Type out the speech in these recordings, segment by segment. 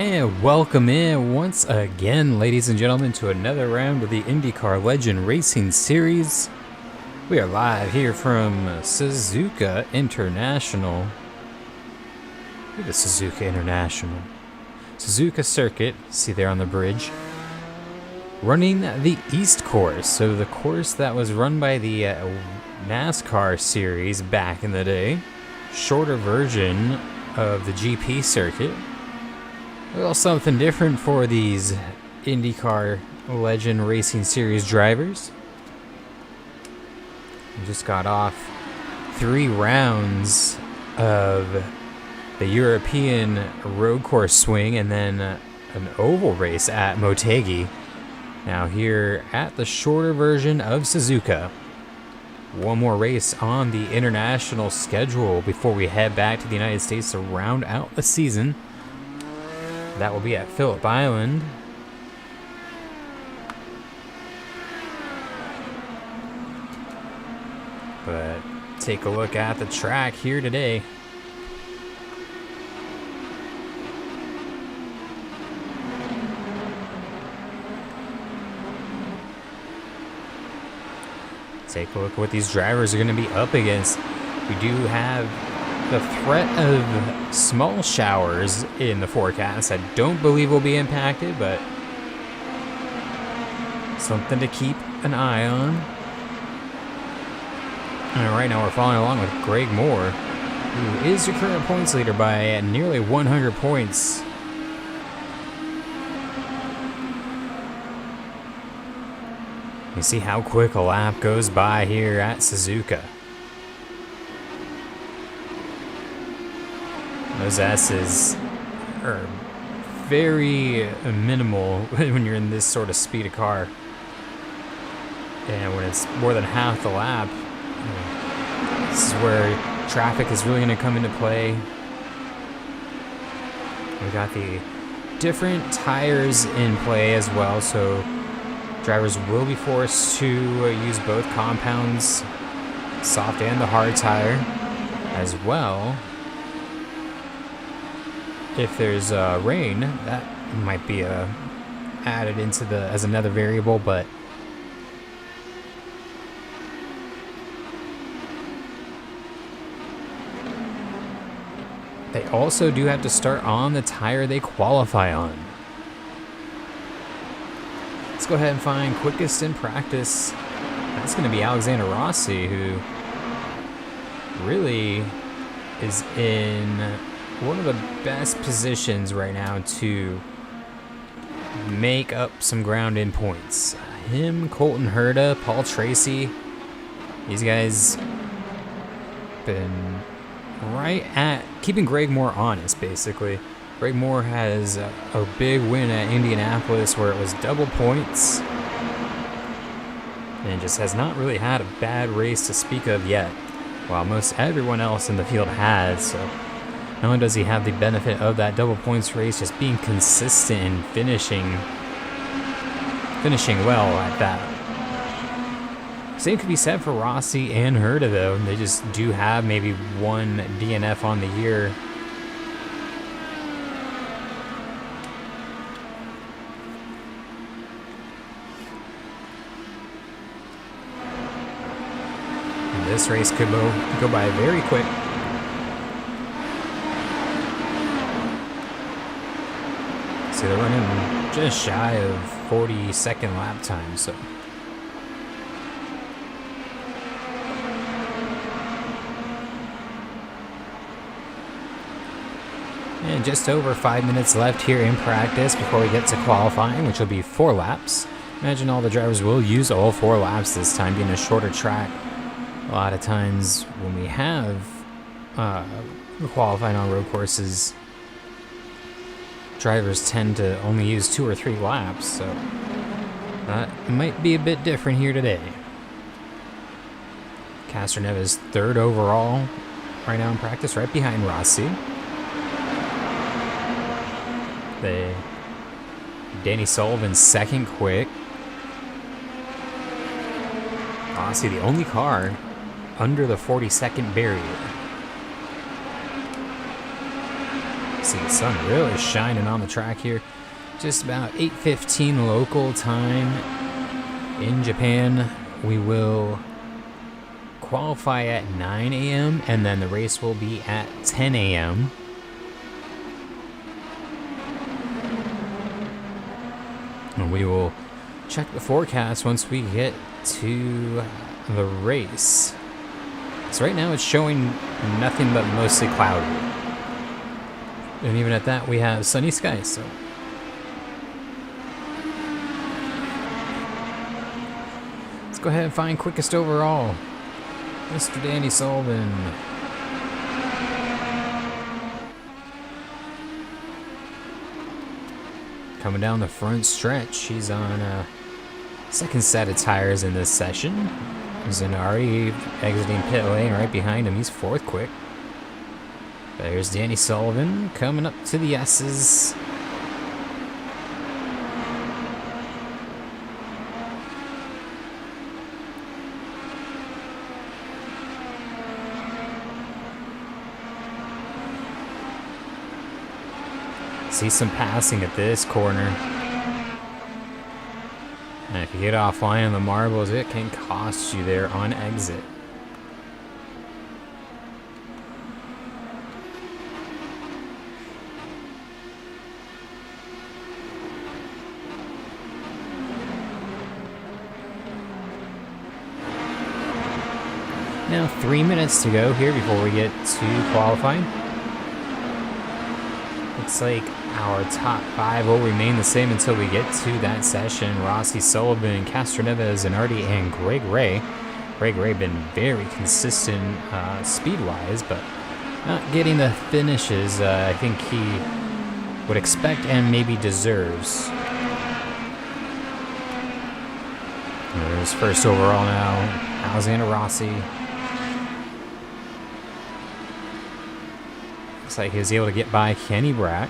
And welcome in once again, ladies and gentlemen, to another round of the Indycar Legends Racing Series. We are live here from Suzuka International. Look at Suzuka International. Suzuka Circuit, see there on the bridge. Running the East course, so the course that was run by the NASCAR series back in the day. Shorter version of the GP circuit. A little something different for these IndyCar Legends Racing Series drivers. We just got off 3 rounds of the European road course swing and then an oval race at Motegi. Now here at the shorter version of Suzuka. One more race on the international schedule before we head back to the United States to round out the season. That will be at Phillip Island. But take a look at the track here today. Take a look at what these drivers are going to be up against. We do have the threat of small showers in the forecast. I don't believe will be impacted, but something to keep an eye on. And right now we're following along with Greg Moore, who is your current points leader by nearly 100 points. You see how quick a lap goes by here at Suzuka. Those S's are very minimal when you're in this sort of speed of car. And when it's more than half the lap, this is where traffic is really going to come into play. We got the different tires in play as well, so drivers will be forced to use both compounds, soft and the hard tire, as well. If there's rain, that might be added into as another variable, but they also do have to start on the tire they qualify on. Let's go ahead and find quickest in practice. That's going to be Alexander Rossi, who really is in one of the best positions right now to make up some ground in points. Him, Colton Herta, Paul Tracy, these guys been right at keeping Greg Moore honest, basically. Greg Moore has a big win at Indianapolis where it was double points and just has not really had a bad race to speak of yet, while most everyone else in the field has. So not only does he have the benefit of that double points race, just being consistent and finishing well at that. Same could be said for Rossi and Herta, though. They just do have maybe one DNF on the year. And this race could go by very quick. So they're running just shy of 40-second lap time, so. And just over 5 minutes left here in practice before we get to qualifying, which will be 4 laps. Imagine all the drivers will use all 4 laps this time, being a shorter track. A lot of times when we have qualifying on road courses, drivers tend to only use 2 or 3 laps, so that might be a bit different here today. Castroneva's 3rd overall right now in practice, right behind Rossi. Danny Sullivan's 2nd quick. Rossi, the only car under the 40-second barrier. See the sun really shining on the track here. Just about 8:15 local time in Japan. We will qualify at 9 a.m. and then the race will be at 10 a.m. And we will check the forecast once we get to the race. So right now it's showing nothing but mostly cloudy. And even at that we have sunny skies, so. Let's go ahead and find quickest overall. Mr. Danny Sullivan. Coming down the front stretch, he's on a second set of tires in this session. Zanardi exiting pit lane right behind him. He's fourth quick. There's Danny Sullivan coming up to the S's. See some passing at this corner. And if you get offline on the marbles, it can cost you there on exit. Now 3 minutes to go here before we get to qualifying. Looks like our top 5 will remain the same until we get to that session. Rossi, Sullivan, Castronova, Zanardi, and Greg Ray. Greg Ray been very consistent speed-wise, but not getting the finishes I think he would expect and maybe deserves. There's first overall now, Alexander Rossi. Looks like he was able to get by Kenny Brack.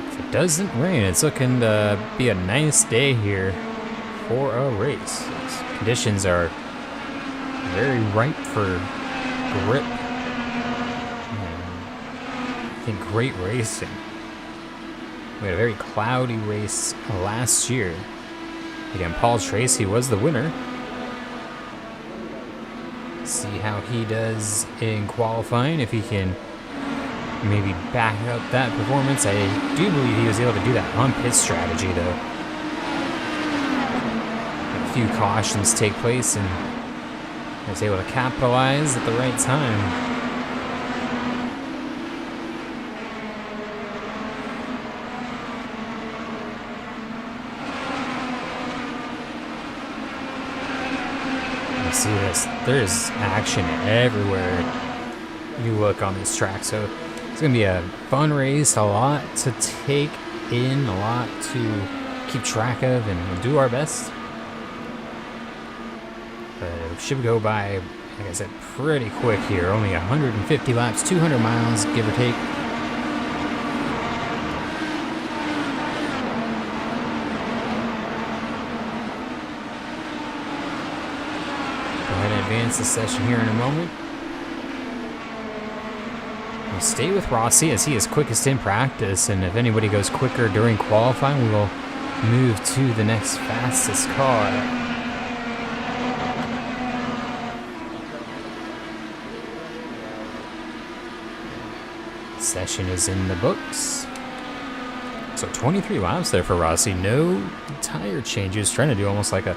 If it doesn't rain, it's looking to be a nice day here for a race. Conditions are very ripe for grip and I think great racing. We had a very cloudy race last year. Again, Paul Tracy was the winner. See how he does in qualifying, if he can maybe back up that performance. I do believe he was able to do that on pit strategy though. Few cautions take place and was able to capitalize at the right time. You see this, there's action everywhere you look on this track, so it's gonna be a fun race, a lot to take in, a lot to keep track of, and we'll do our best. Should go by, like I said, pretty quick here. Only 150 laps, 200 miles, give or take. Go ahead and advance the session here in a moment. We'll stay with Rossi as he is quickest in practice, and if anybody goes quicker during qualifying, we will move to the next fastest car. Session is in the books. So 23 laps there for Rossi. No tire changes. Trying to do almost like a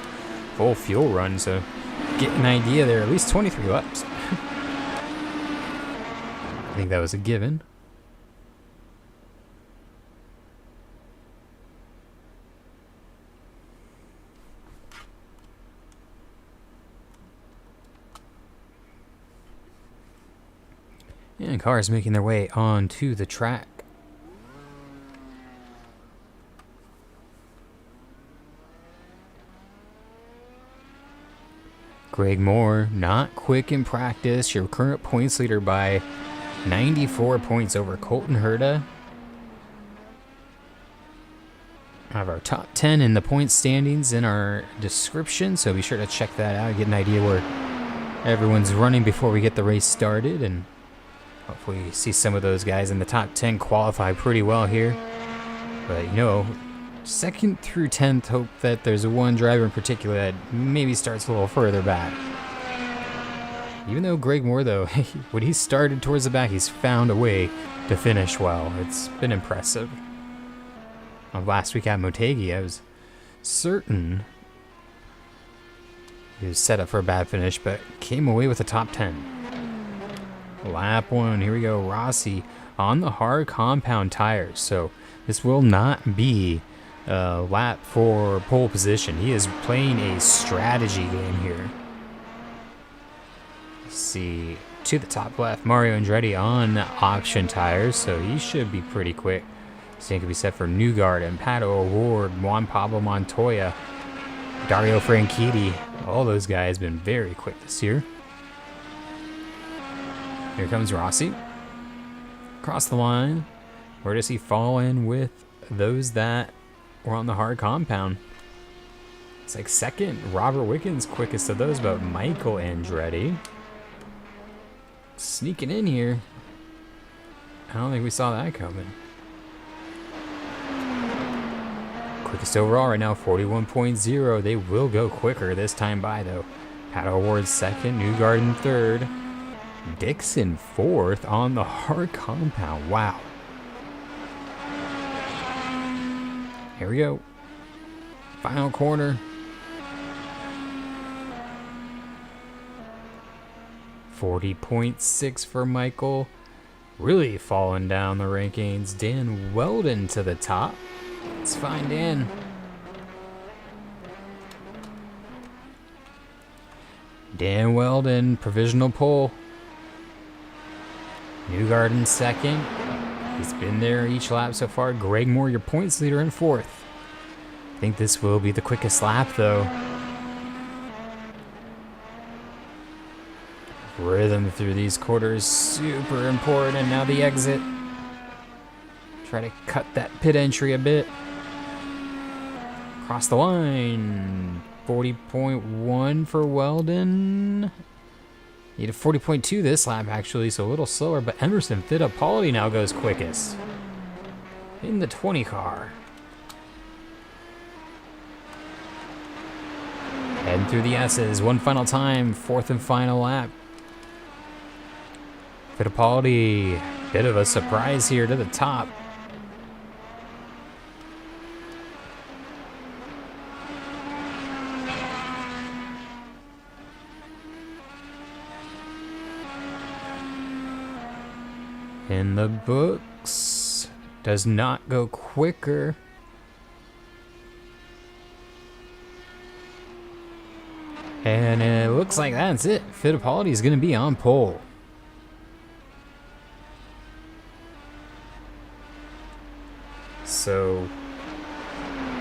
full fuel run. So get an idea there. At least 23 laps. I think that was a given. And cars making their way onto the track. Greg Moore, not quick in practice. Your current points leader by 94 points over Colton Herta. I have our top 10 in the point standings in our description, so be sure to check that out, get an idea where everyone's running before we get the race started, and hopefully see some of those guys in the top 10 qualify pretty well here. But, you know, 2nd through 10th, hope that there's one driver in particular that maybe starts a little further back. Even though Greg Moore, though, when he started towards the back, he's found a way to finish well. It's been impressive. Last week at Motegi, I was certain he was set up for a bad finish, but came away with a top 10. Lap 1, here we go. Rossi on the hard compound tires, so this will not be a lap for pole position. He is playing a strategy game here. Let's see, to the top left, Mario Andretti on option tires, so he should be pretty quick. Same could be set for Newgard and Pato O'Ward, Juan Pablo Montoya, Dario Franchitti. All those guys been very quick this year. Here comes Rossi. Across the line. Where does he fall in with those that were on the hard compound? It's like 2nd. Robert Wickens quickest of those, but Michael Andretti sneaking in here. I don't think we saw that coming. Quickest overall right now, 41.0. They will go quicker this time by, though. Pato O'Ward 2nd, Newgarden 3rd, Dixon 4th on the hard compound. Wow. Here we go. Final corner. 40.6 for Michael. Really falling down the rankings. Dan Weldon to the top. Let's find Dan. Dan Weldon, provisional pole. Newgarden 2nd. He's been there each lap so far. Greg Moore, your points leader, in 4th. I think this will be the quickest lap, though. Rhythm through these quarters, super important. And now the exit. Try to cut that pit entry a bit. Across the line. 40.1 for Weldon. Needed 40.2 this lap, actually, so a little slower. But Emerson Fittipaldi now goes quickest in the 20 car. Heading through the S's. One final time. 4th and final lap. Fittipaldi, bit of a surprise here to the top. In the books, does not go quicker. And it looks like that's it. Fittipaldi is going to be on pole. So,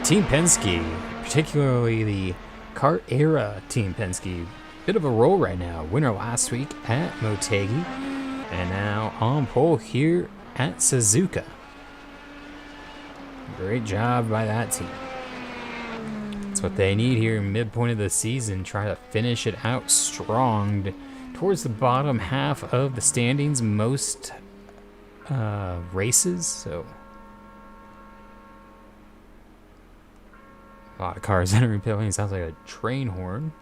Team Penske, particularly the kart era Team Penske, bit of a roll right now. Winner last week at Motegi, and now on pole here at Suzuka. Great job by that team. That's what they need here midpoint of the season. Try to finish it out strong towards the bottom half of the standings most races. So a lot of cars entering pit lane. Sounds like a train horn.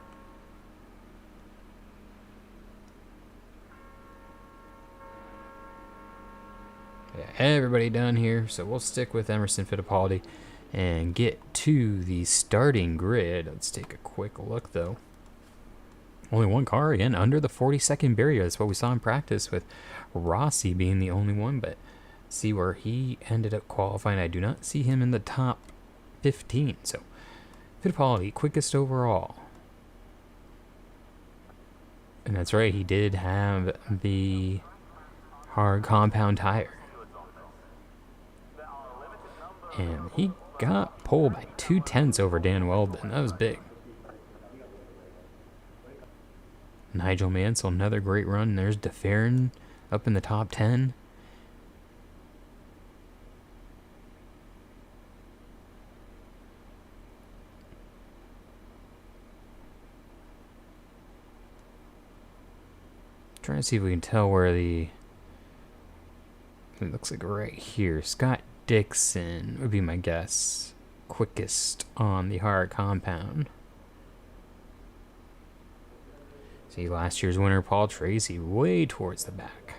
Yeah, everybody done here, so we'll stick with Emerson Fittipaldi and get to the starting grid. Let's take a quick look, though. Only one car, again, under the 40-second barrier. That's what we saw in practice, with Rossi being the only one, but see where he ended up qualifying. I do not see him in the top 15, so Fittipaldi, quickest overall. And that's right, he did have the hard compound tire. And he got pole by 2/10 over Dan Weldon. That was big. Nigel Mansell, another great run. There's DeFerrin up in the top 10. Trying to see if we can tell where it looks like right here. Scott Dixon would be my guess. Quickest on the hard compound. See, last year's winner, Paul Tracy, way towards the back.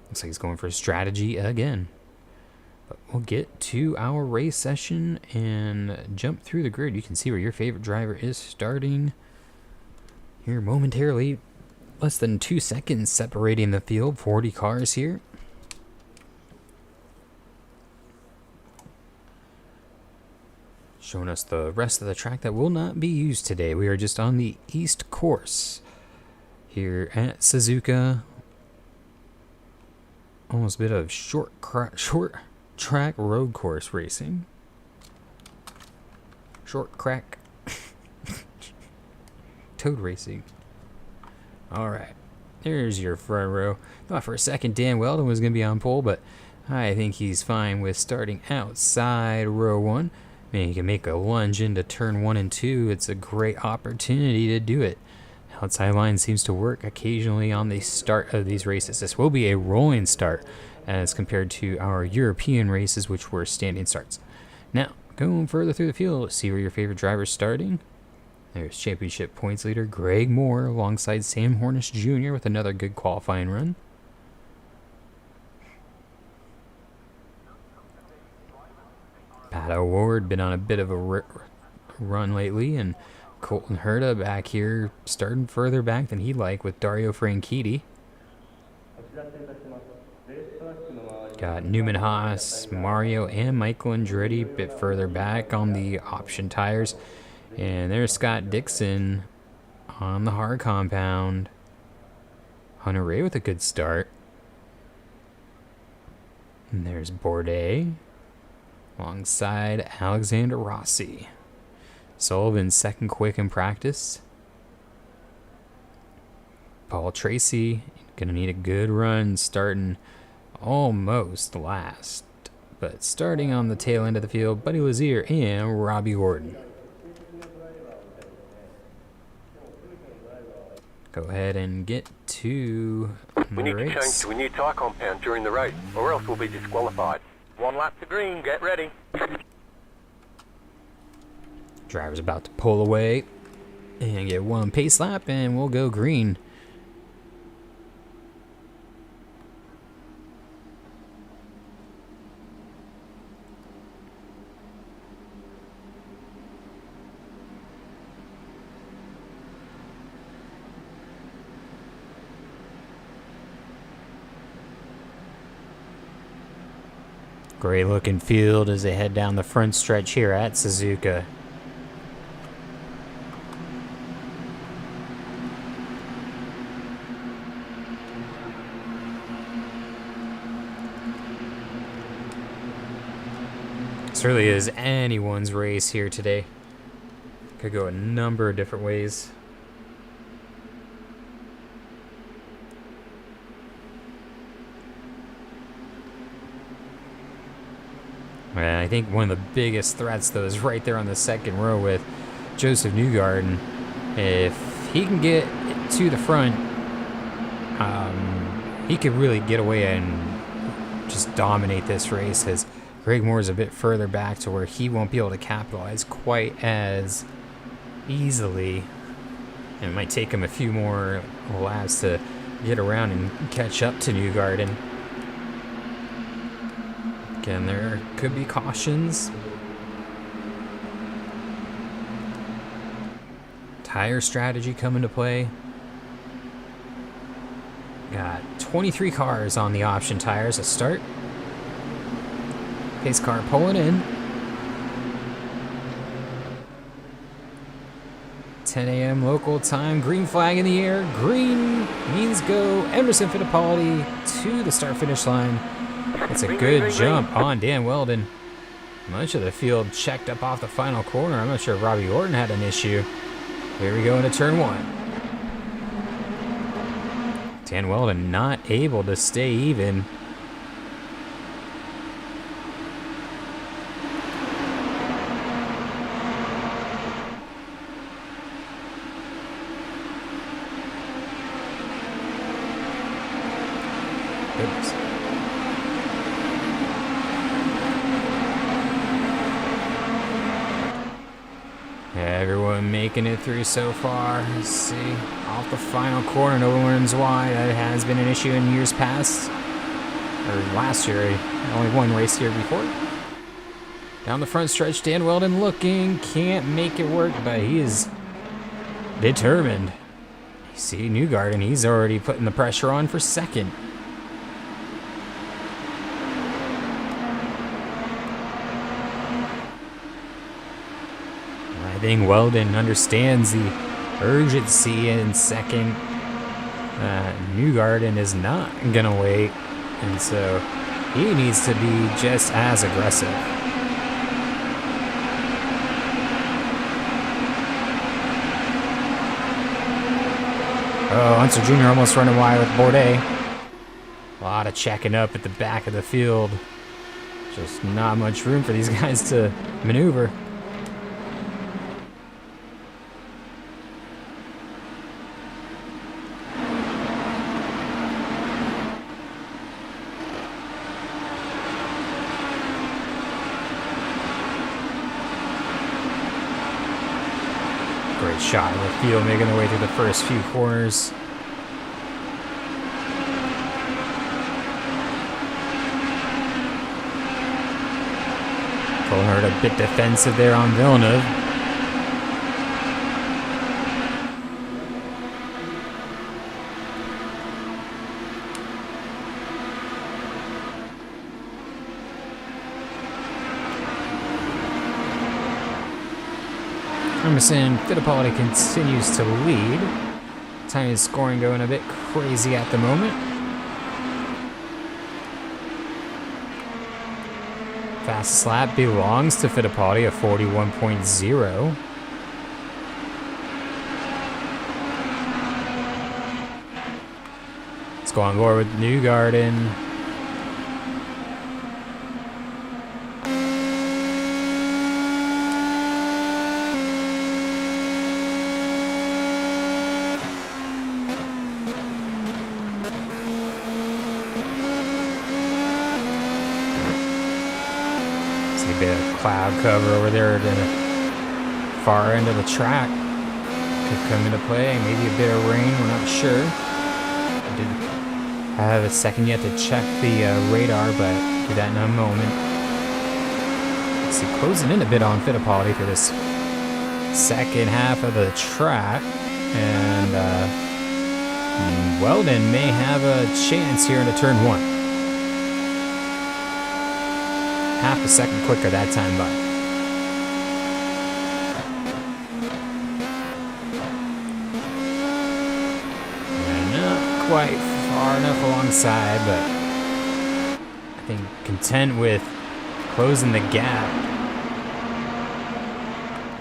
Looks like he's going for a strategy again. But we'll get to our race session and jump through the grid. You can see where your favorite driver is starting here momentarily. Less than 2 seconds separating the field. 40 cars here. Showing us the rest of the track that will not be used today. We are just on the East course here at Suzuka. Almost a bit of short track road course racing. Short crack. Toad racing. Alright, there's your front row. Thought for a second Dan Weldon was going to be on pole, but I think he's fine with starting outside row 1. Man, you can make a lunge into turn 1 and 2. It's a great opportunity to do it. Outside line seems to work occasionally on the start of these races. This will be a rolling start as compared to our European races, which were standing starts. Now, going further through the field, see where your favorite driver's starting. There's championship points leader Greg Moore alongside Sam Hornish Jr. with another good qualifying run. Pat O'Ward been on a bit of a run lately, and Colton Herta back here starting further back than he'd like with Dario Franchitti. Got Newman Haas, Mario, and Michael Andretti a bit further back on the option tires. And there's Scott Dixon on the hard compound. Hunter Ray with a good start. And there's Bourdais alongside Alexander Rossi. Sullivan second quick in practice. Paul Tracy gonna need a good run starting almost last, but starting on the tail end of the field, Buddy Lazier and Robbie Gordon. Go ahead and get to We need to change to a new tyre compound during the race, or else we'll be disqualified. 1 lap to green, get ready. Driver's about to pull away and get 1 pace lap, and we'll go green. Great looking field as they head down the front stretch here at Suzuka. This really is anyone's race here today. Could go a number of different ways. And I think one of the biggest threats, though, is right there on the second row with Joseph Newgarden. If he can get to the front, he could really get away and just dominate this race, as Greg Moore is a bit further back to where he won't be able to capitalize quite as easily. And it might take him a few more laps to get around and catch up to Newgarden. Again, there could be cautions. Tire strategy come into play. Got 23 cars on the option tires to start. Pace car pulling in. 10 a.m. local time. Green flag in the air. Green means go. Emerson Fittipaldi to the start-finish line. It's a good jump on Dan Weldon. Much of the field checked up off the final corner. I'm not sure if Robbie Orton had an issue. Here we go into turn 1. Dan Weldon not able to stay even. Goodness. Everyone making it through so far. Let's see. Off the final corner, no one's wide. That has been an issue in years past. Or last year, only one race here before. Down the front stretch, Dan Weldon looking. Can't make it work, but he is determined. You see Newgarden, he's already putting the pressure on for second. I think Weldon understands the urgency in second. Newgarden is not gonna wait, and so he needs to be just as aggressive. Oh, Unser Jr. almost running wide with Bourdais. A lot of checking up at the back of the field. Just not much room for these guys to maneuver. Great shot in the field, making their way through the first few corners. Herta a bit defensive there on Villeneuve. Emerson Fittipaldi continues to lead. Time is scoring going a bit crazy at the moment. Fastest lap belongs to Fittipaldi at 41.0. Let's go on board with Newgarden. Bit of cloud cover over there at the far end of the track could come into play. Maybe a bit of rain, we're not sure. I did have a second yet to check the radar, but I'll do that in a moment. Let's see, closing in a bit on Fittipaldi for this second half of the track, and Weldon may have a chance here into turn one. Half a second quicker that time, but not quite far enough alongside, but I think content with closing the gap.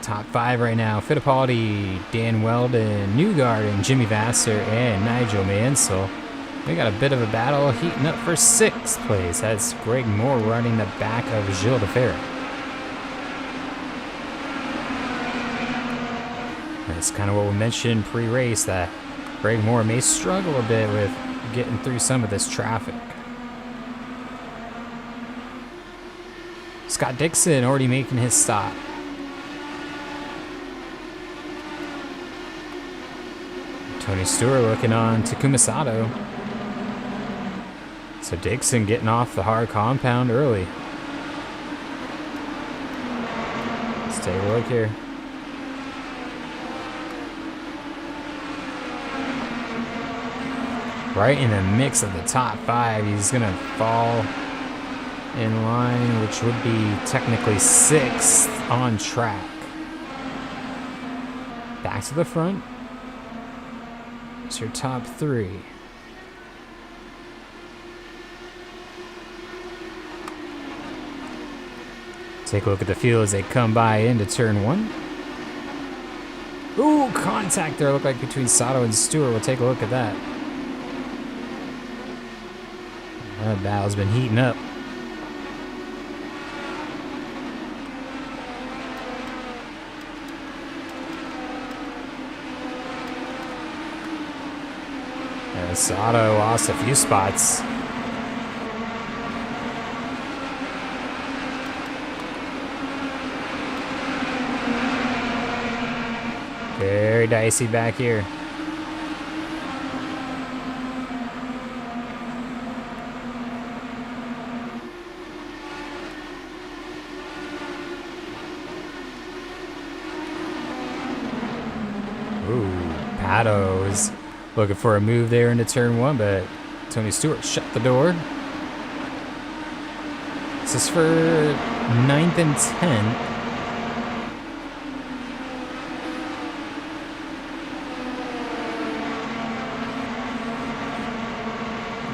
Top five right now: Fittipaldi, Dan Weldon, Newgarden, Jimmy Vasser, and Nigel Mansell. We got a bit of a battle heating up for sixth place. That's Greg Moore running the back of Gilles de Ferry. That's kind of what we mentioned pre-race, that Greg Moore may struggle a bit with getting through some of this traffic. Scott Dixon already making his stop. Tony Stewart looking on Takuma Sato. So Dixon getting off the hard compound early. Let's take a look here. Right in the mix of the top five. He's going to fall in line, which would be technically sixth on track. Back to the front. It's your top three. Take a look at the field as they come by into turn one. Ooh, contact there looked like between Sato and Stewart. We'll take a look at that. That battle's been heating up. Sato lost a few spots. Very dicey back here. Ooh, Pato's looking for a move there into turn 1, but Tony Stewart shut the door. This is for 9th and 10th.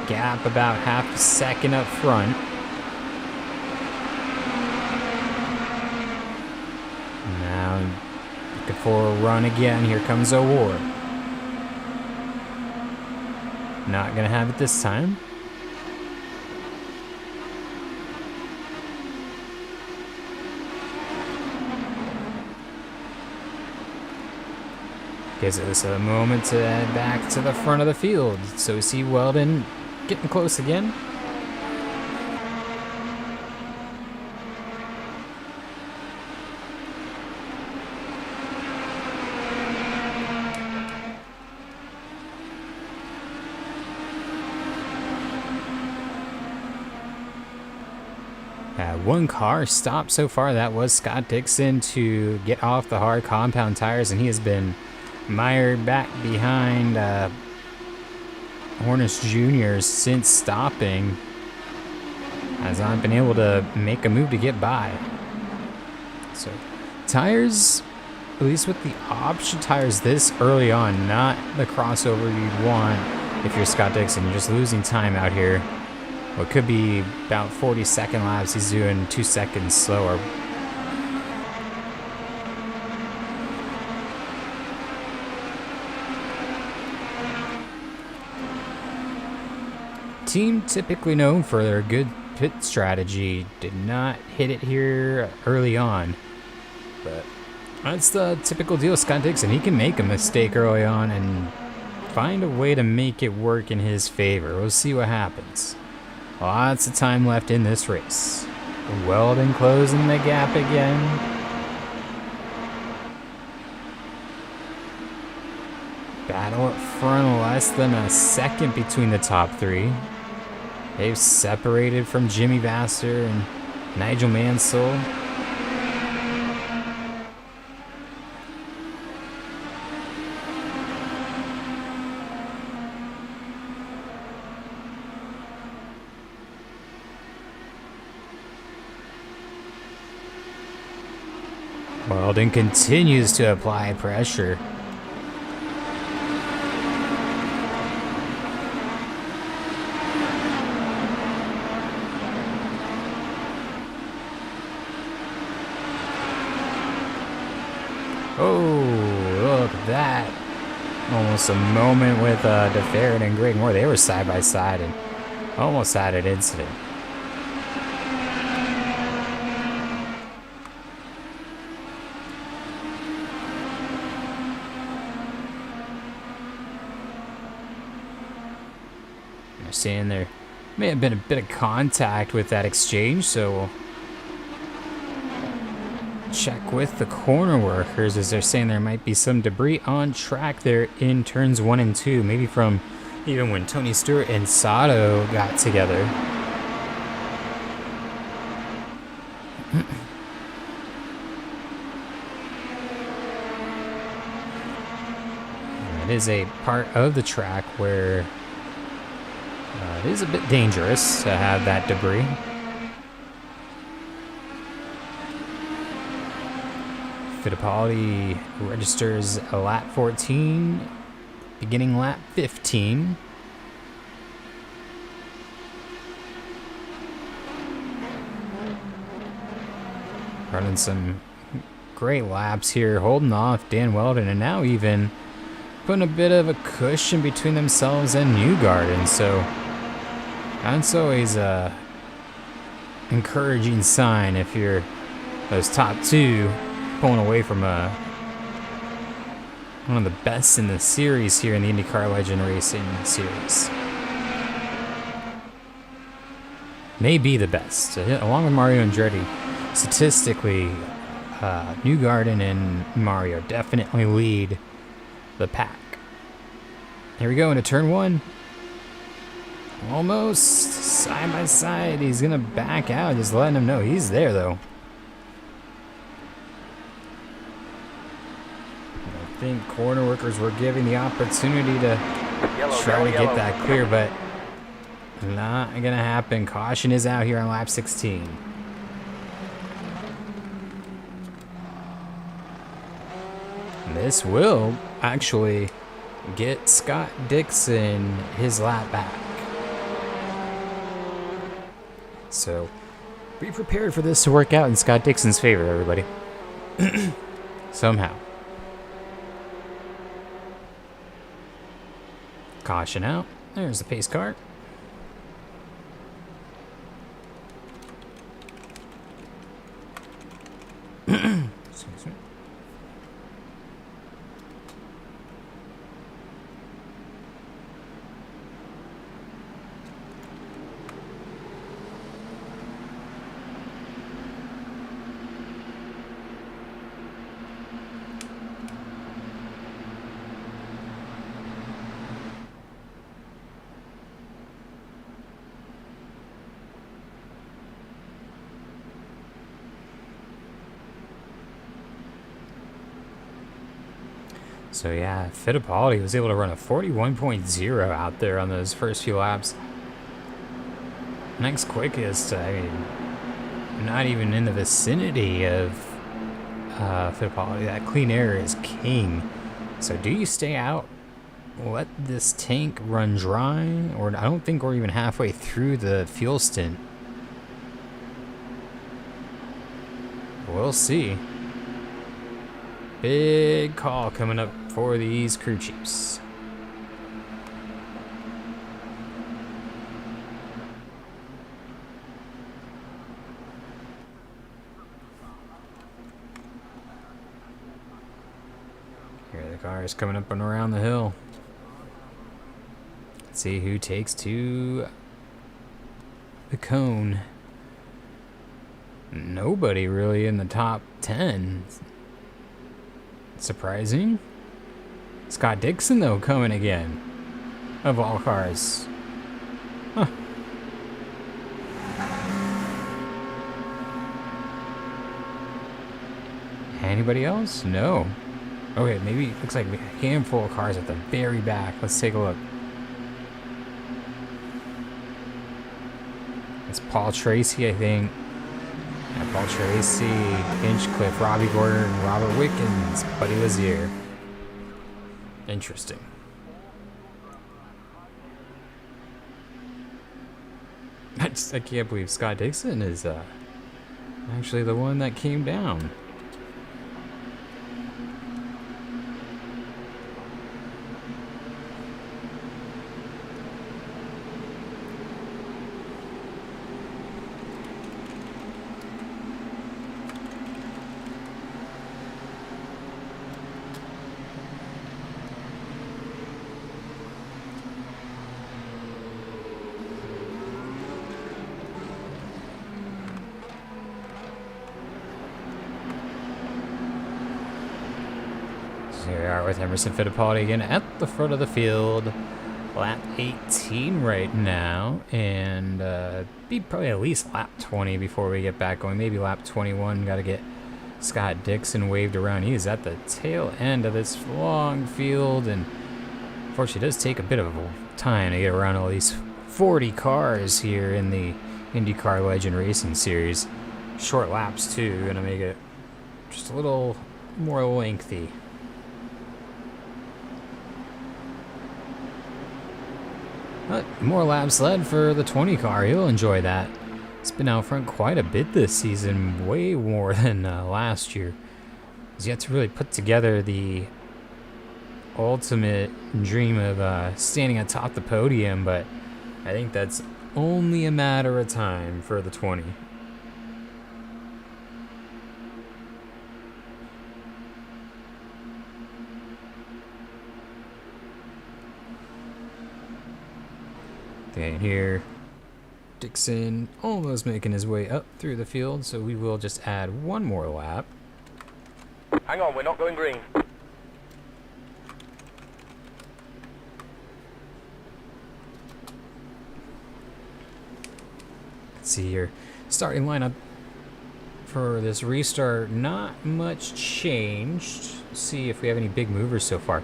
Gap about half a second up front. Now looking for a run again. Here comes O'Ward. Not gonna have it this time. Gives us a moment to head back to the front of the field. So we see Weldon getting close again. One car stopped so far. That was Scott Dixon to get off the hard compound tires, and he has been mired back behind Unser Jr. since stopping, has not been able to make a move to get by. So tires, at least with the option tires this early on, not the crossover you'd want if you're Scott Dixon. You're just losing time out here. What could be about 40-second laps, he's doing 2 seconds slower. Team typically known for their good pit strategy did not hit it here early on, but that's the typical deal. Scott Dixon, he can make a mistake early on and find a way to make it work in his favor. We'll see what happens. Lots of time left in this race. Weldon closing the gap again. Battle up front, less than a second between the top three. They've separated from Jimmy Vasser and Nigel Mansell. Weldon continues to apply pressure. Oh, look at that. Almost a moment with DeFerrin and Greg Moore. They were side by side and almost had an incident. They're saying there may have been a bit of contact with that exchange, so we'll check with the corner workers as they're saying there might be some debris on track there in turns 1 and 2, maybe from even when Tony Stewart and Sato got together. It is a part of the track where it is a bit dangerous to have that debris. Fittipaldi registers a lap 14, beginning lap 15. Running some great laps here, holding off Dan Weldon, and now even putting a bit of a cushion between themselves and Newgarden. So That's always a encouraging sign if you're those top two pulling away from one of the best in the series here in the IndyCar Legend Racing Series. Maybe the best, along with Mario Andretti. Statistically, Newgarden and Mario definitely lead the pack. Here we go into turn one. Almost side by side. He's gonna back out, just letting him know he's there though. I think corner workers were given the opportunity to try to get that clear, but not gonna happen. Caution is out here on lap 16. And this will actually get Scott Dixon his lap back. So be prepared for this to work out in Scott Dixon's favor, everybody. Somehow. Caution out. There's the pace car. Excuse me. So yeah, Fittipaldi was able to run a 41.0 out there on those first few laps. Next quickest, I mean, not even in the vicinity of Fittipaldi. That clean air is king. So do you stay out, let this tank run dry, or I don't think we're even halfway through the fuel stint. We'll see. Big call coming up for these crew chiefs. Here the cars coming up and around the hill. Let's see who takes to the cone. Nobody really in the top 10. Surprising. Scott Dixon, though, coming again. Of all cars. Huh. Anybody else? No. Okay, maybe it looks like a handful of cars at the very back. Let's take a look. It's Paul Tracy, I think. Yeah, Paul Tracy, Hinchcliffe, Robbie Gordon, and Robert Wickens. Buddy Lazier. Interesting. I can't believe Scott Dixon is actually the one that came down. Here we are with Emerson Fittipaldi again at the front of the field. Lap 18 right now, and be probably at least lap 20 before we get back going. Maybe lap 21. Got to get Scott Dixon waved around. He is at the tail end of this long field, and unfortunately it does take a bit of time to get around all these 40 cars here in the IndyCar Legend Racing Series. Short laps too, gonna make it just a little more lengthy. But more laps led for the 20 car. He'll enjoy that. It's been out front quite a bit this season, way more than last year. He's yet to really put together the ultimate dream of standing atop the podium, but I think that's only a matter of time for the 20. Okay, here, Dixon almost making his way up through the field, so we will just add one more lap. Hang on, we're not going green. Let's see here, starting lineup for this restart, not much changed. Let's see if we have any big movers so far.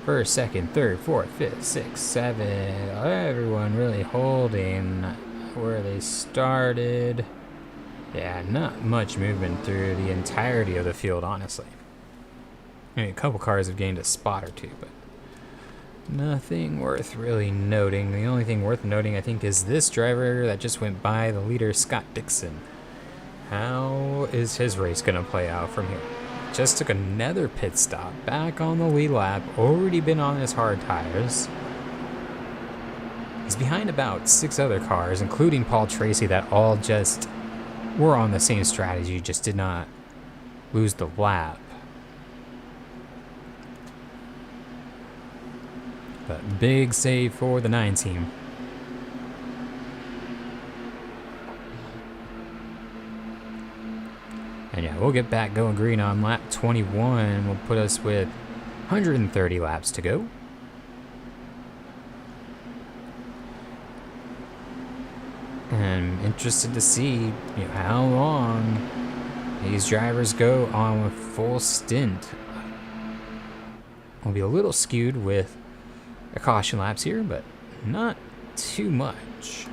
First, second, third, fourth, fifth, sixth, seventh, everyone really holding where they started. Yeah, not much movement through the entirety of the field, honestly. I mean, a couple cars have gained a spot or two, but nothing worth really noting. The only thing worth noting, I think, is this driver that just went by, the leader, Scott Dixon. How is his race going to play out from here? Just took another pit stop, back on the lead lap, already been on his hard tires. He's behind about 6 other cars, including Paul Tracy, that all just were on the same strategy, just did not lose the lap. But big save for the 9 team. And yeah, we'll get back going green on lap 21. Will put us with 130 laps to go. And I'm interested to see, how long these drivers go on a full stint. We'll be a little skewed with the caution laps here, but not too much.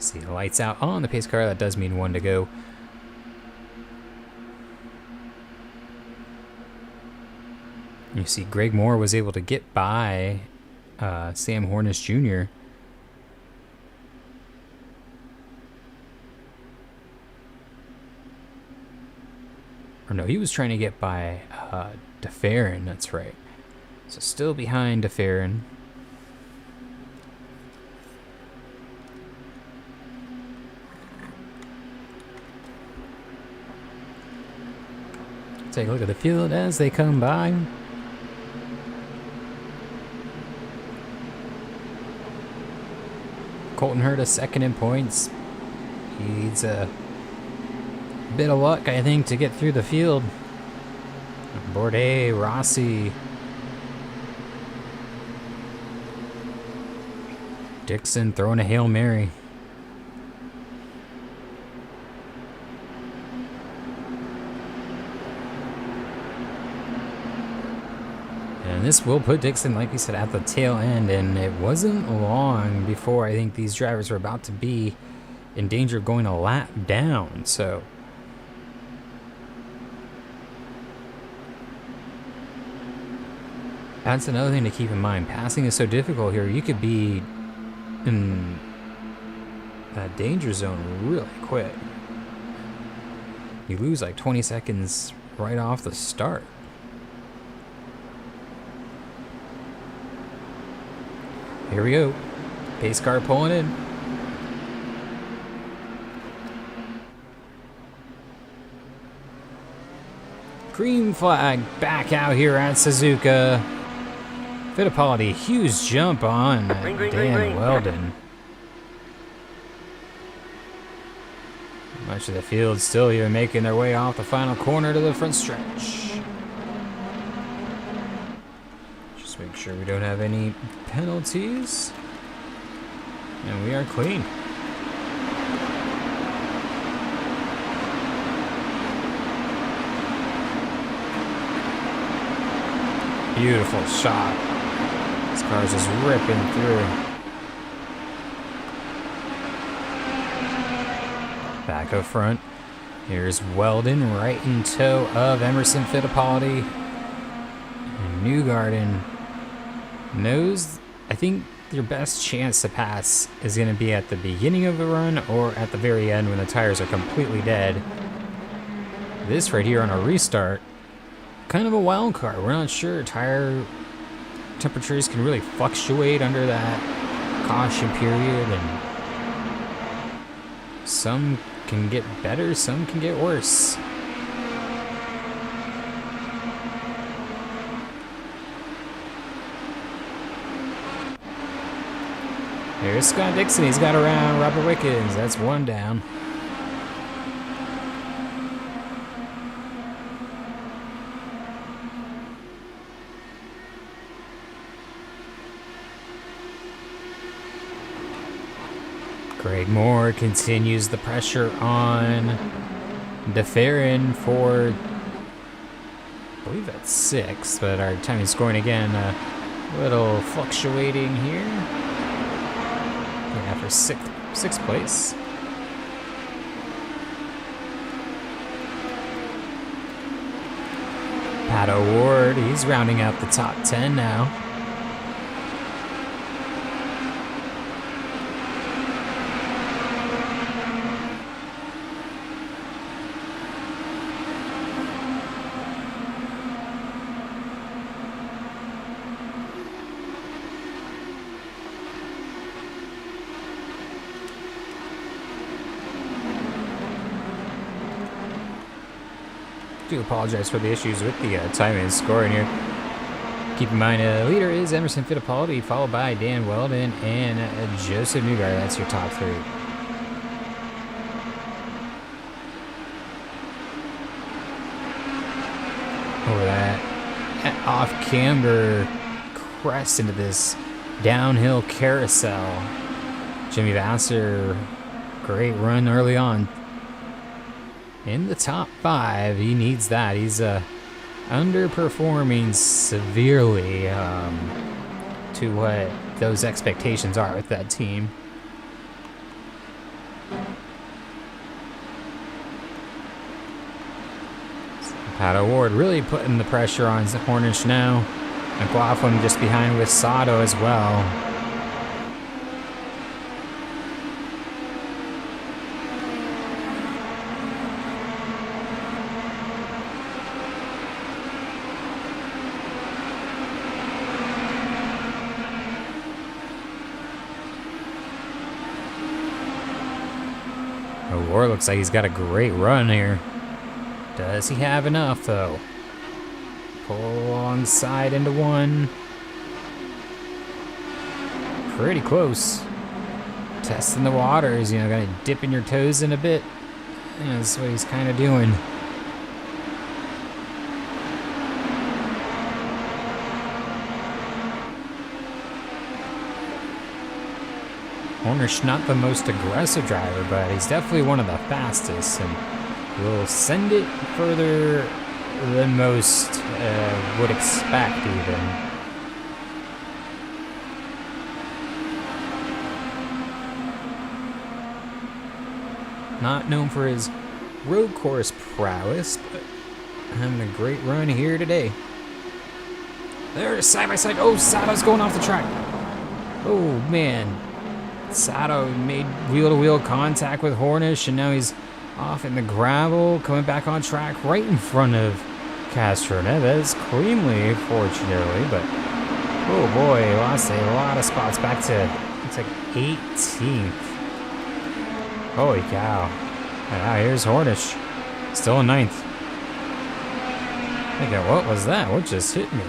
See the lights out on the pace car. That does mean 1 to go. You see Greg Moore was able to get by Sam Hornish Jr. Or no, he was trying to get by DeFerrin, that's right. So still behind DeFerrin. Take a look at the field as they come by. Colton Herta second in points. He needs a bit of luck, I think, to get through the field. Bourdais, Rossi, Dixon throwing a Hail Mary. And this will put Dixon, like we said, at the tail end, and it wasn't long before I think these drivers were about to be in danger of going a lap down, so that's another thing to keep in mind. Passing is so difficult here. You could be in that danger zone really quick. You lose like 20 seconds right off the start. Here we go. Pace car pulling in. Green flag back out here at Suzuka. Fittipaldi, huge jump on Dan Weldon. Much of the field still here making their way off the final corner to the front stretch. Just make sure we don't have any penalties. And we are clean. Beautiful shot. This car's just ripping through. Back up front. Here's Weldon right in tow of Emerson Fittipaldi. And Newgarden knows, I think your best chance to pass is going to be at the beginning of the run or at the very end when the tires are completely dead. this right here on a restart, kind of a wild card. We're not sure. Tire temperatures can really fluctuate under that caution period, and some can get better, some can get worse. Here's Scott Dixon. He's got around Robert Wickens. That's one down. Greg Moore continues the pressure on DeFerrin for, I believe that's 6, but our time is scoring again. A little fluctuating here. Yeah, for sixth place. Pat O'Ward, he's rounding out the top 10 now. Do apologize for the issues with the timing and scoring here. Keep in mind, leader is Emerson Fittipaldi, followed by Dan Weldon and Joseph Newgarden. That's your top 3. Over that off-camber crest into this downhill carousel. Jimmy Vassar, great run early on. In the top 5, he needs that. He's underperforming severely to what those expectations are with that team. Pat O'Ward really putting the pressure on Hornish now. McLaughlin just behind with Sato as well. O'Ward looks like he's got a great run here. Does he have enough, though? Pull alongside into one. Pretty close. Testing the waters, you know, kind of dipping your toes in a bit. Yeah, that's what he's kind of doing. Hornish not the most aggressive driver, but he's definitely one of the fastest, and will send it further than most would expect, even. Not known for his road course prowess, but having a great run here today. There's side by side. Oh, Sato's going off the track. Oh, man. Sato made wheel-to-wheel contact with Hornish, and now he's off in the gravel, coming back on track right in front of Castro Neves, cleanly, fortunately, but oh boy, lost a lot of spots back to, looks like 18th. Holy cow. Now here's Hornish, still in 9th. Thinking, what was that? What just hit me?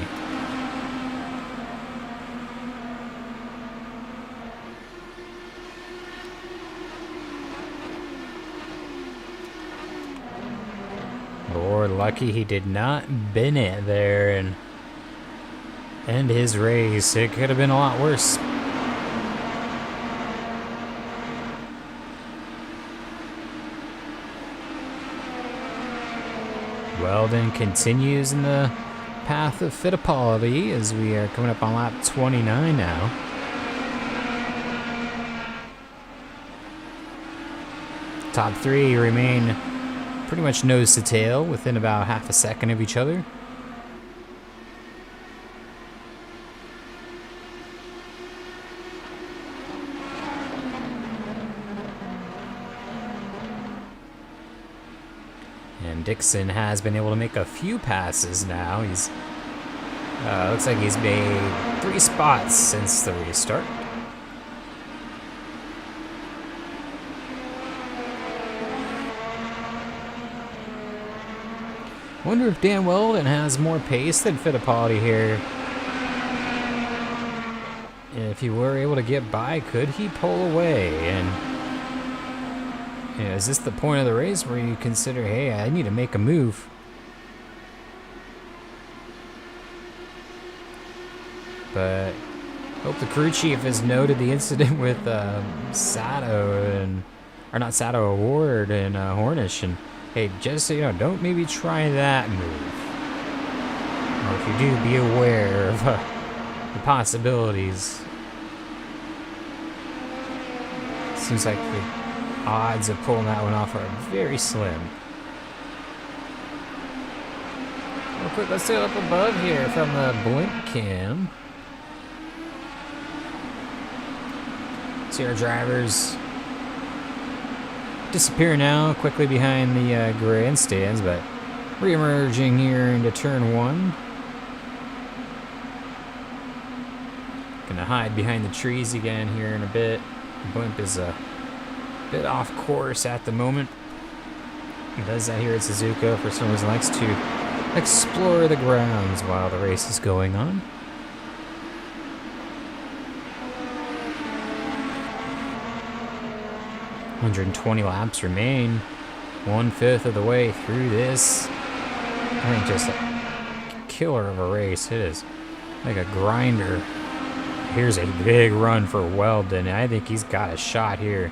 Lord, lucky he did not bin it there and end his race. It could have been a lot worse. Weldon continues in the path of Fittipaldi as we are coming up on lap 29 now. Top 3 remain pretty much nose to tail within about half a second of each other. And Dixon has been able to make a few passes now. He's looks like he's made 3 spots since the restart. Wonder if Dan Weldon has more pace than Fittipaldi here. If he were able to get by, could he pull away? And is this the point of the race where you consider, hey, I need to make a move? But hope the crew chief has noted the incident with Sato and, or not Sato, Ward and Hornish, and hey, just so you know, don't maybe try that move. Or if you do, be aware of the possibilities. Seems like the odds of pulling that one off are very slim. Real quick, let's sail up above here from the blink cam. See our drivers disappear now quickly behind the grandstands, but re-emerging here into turn 1. Gonna hide behind the trees again here in a bit. Blimp is a bit off course at the moment. He does that here at Suzuka. For some reason likes to explore the grounds while the race is going on. $120 laps remain. 1/5 of the way through this. I think just a killer of a race. It is like a grinder. Here's a big run for Weldon. I think he's got a shot here.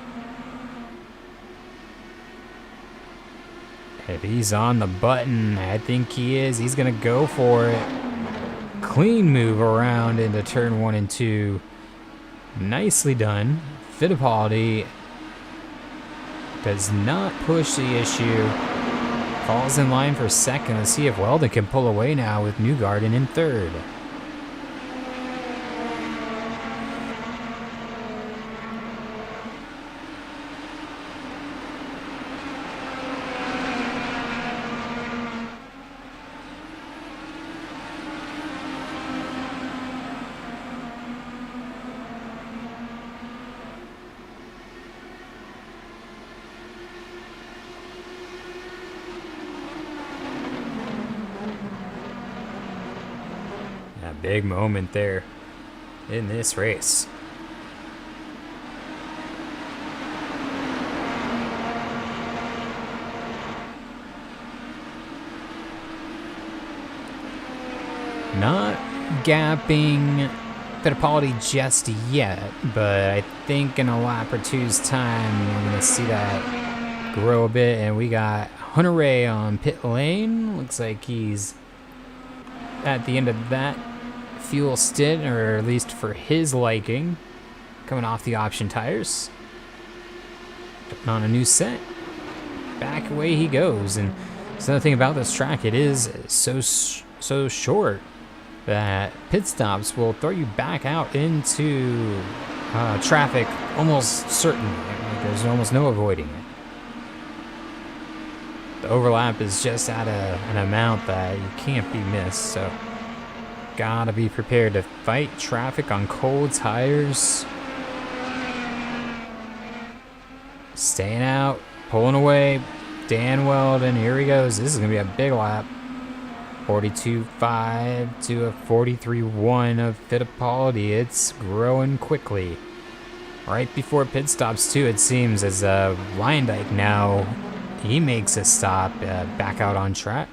If he's on the button, I think he is. He's going to go for it. Clean move around into turn 1 and 2. Nicely done. Fittipaldi does not push the issue. Falls in line for second. Let's see if Weldon can pull away now with Newgarden in third. Big moment there in this race. Not gapping Fittipaldi just yet, but I think in a lap or two's time we're going to see that grow a bit. And we got Hunter Ray on pit lane. Looks like he's at the end of that fuel stint, or at least for his liking, coming off the option tires. Putting on a new set. Back away he goes. And it's another thing about this track, it is so short that pit stops will throw you back out into traffic almost certainly. Like there's almost no avoiding it. The overlap is just at an amount that you can't be missed, so gotta be prepared to fight traffic on cold tires. Staying out, pulling away. Dan Weldon, here he goes. This is gonna be a big lap. 42.5 to a 43.1 of Fittipaldi. It's growing quickly. Right before pit stops too, it seems, as Leyendijk now, he makes a stop back out on track.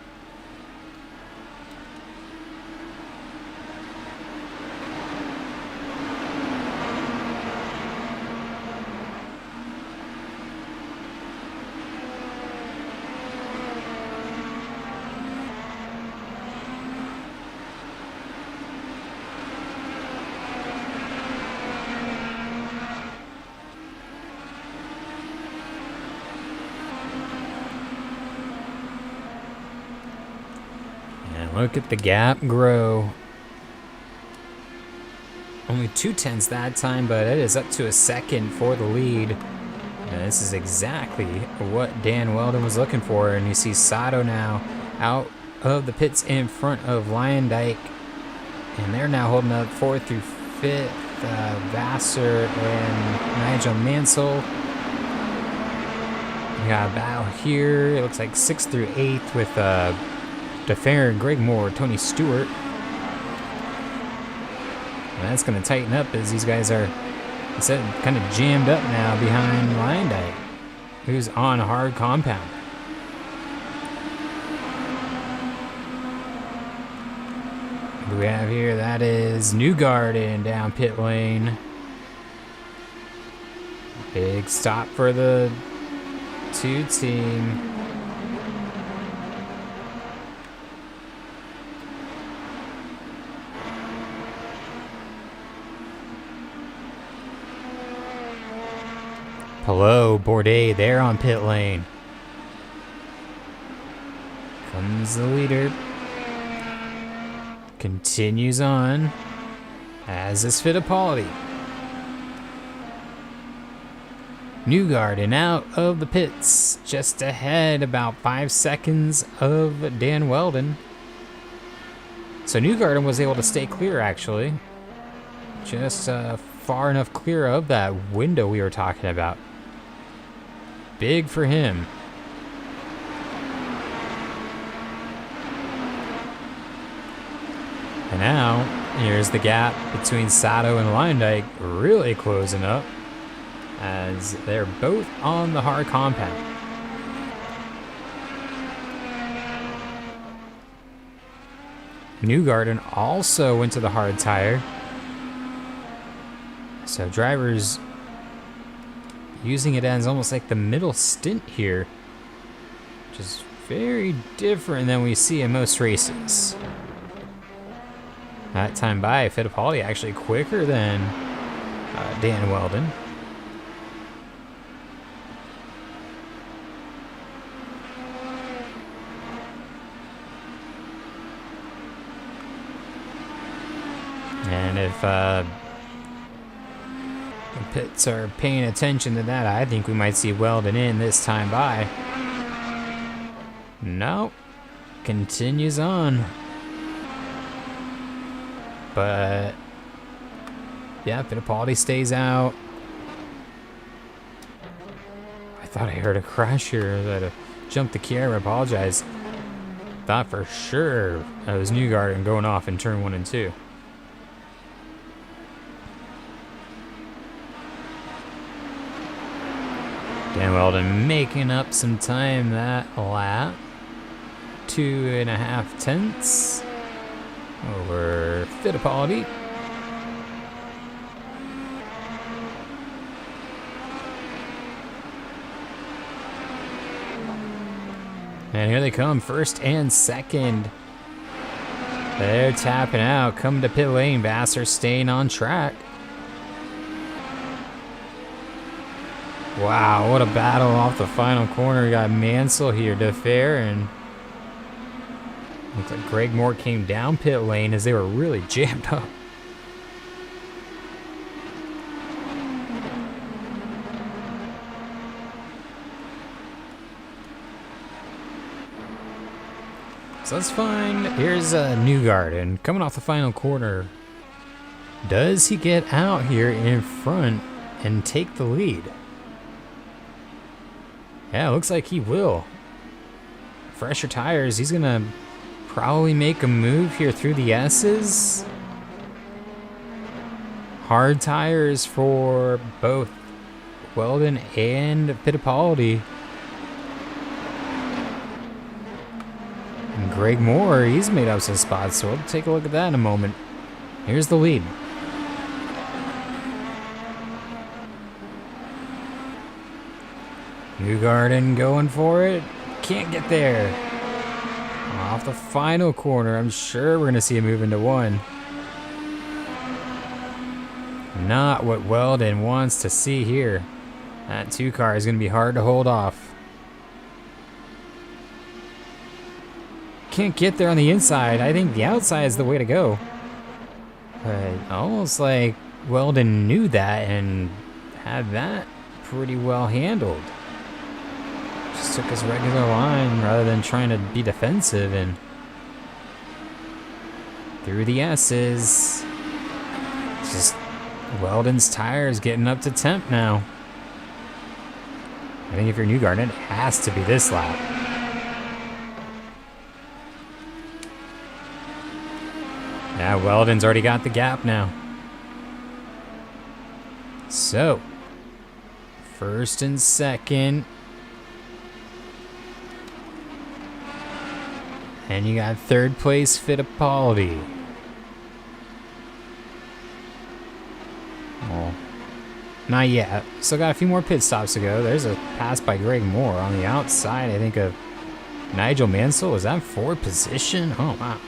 Look at the gap grow. Only 0.2 that time, but it is up to a second for the lead. And this is exactly what Dan Weldon was looking for. And you see Sato now out of the pits in front of Lyondike. And they're now holding up 4th through 5th. Vassar and Nigel Mansell. We got a battle here. It looks like 6th through 8th with DeFer, Greg Moore, Tony Stewart. And that's going to tighten up as these guys are kind of jammed up now behind Lyondike, who's on hard compound. What do we have here? That is Newgarden down pit lane. Big stop for the 2 team. Hello, Bourdais there on pit lane. Comes the leader. Continues on, as is Fittipaldi. Newgarden out of the pits, just ahead about 5 seconds of Dan Weldon. So Newgarden was able to stay clear, actually. Just far enough clear of that window we were talking about. Big for him. And now, here's the gap between Sato and Lyondike really closing up as they're both on the hard compound. Newgarden also went to the hard tire. So drivers using it as almost like the middle stint here, which is very different than we see in most races. That time by Fittipaldi actually quicker than Dan Weldon. And if the pits are paying attention to that, I think we might see Weldon in this time by. Nope. Continues on. But yeah, Fittipaldi stays out. I thought I heard a crash here that jumped the camera. I apologize. Thought for sure that was Newgarden going off in turn 1 and 2. Dan Weldon making up some time that lap. 2.5 tenths over Fittipaldi. And here they come, first and second. They're tapping out, coming to pit lane. Vassar staying on track. Wow, what a battle off the final corner. We got Mansell here, DeFer, and looks like Greg Moore came down pit lane as they were really jammed up. So that's fine. Here's Newgarden coming off the final corner. Does he get out here in front and take the lead? Yeah, looks like he will. Fresher tires, he's gonna probably make a move here through the S's. Hard tires for both Weldon and Fittipaldi. And Greg Moore, he's made up some spots, so we'll take a look at that in a moment. Here's the lead. Newgarden going for it. Can't get there. Off the final corner. I'm sure we're going to see a move into 1. Not what Weldon wants to see here. That 2 car is going to be hard to hold off. Can't get there on the inside. I think the outside is the way to go. But almost like Weldon knew that and had that pretty well handled. Just took his regular line rather than trying to be defensive and through the S's. Just Weldon's tires getting up to temp now. I think if you're Newgarden, it has to be this lap. Yeah, Weldon's already got the gap now. So, first and second. And you got third place Fittipaldi. Oh, not yet. Still got a few more pit stops to go. There's a pass by Greg Moore on the outside, I think, of Nigel Mansell. Was that fourth position? Oh, wow.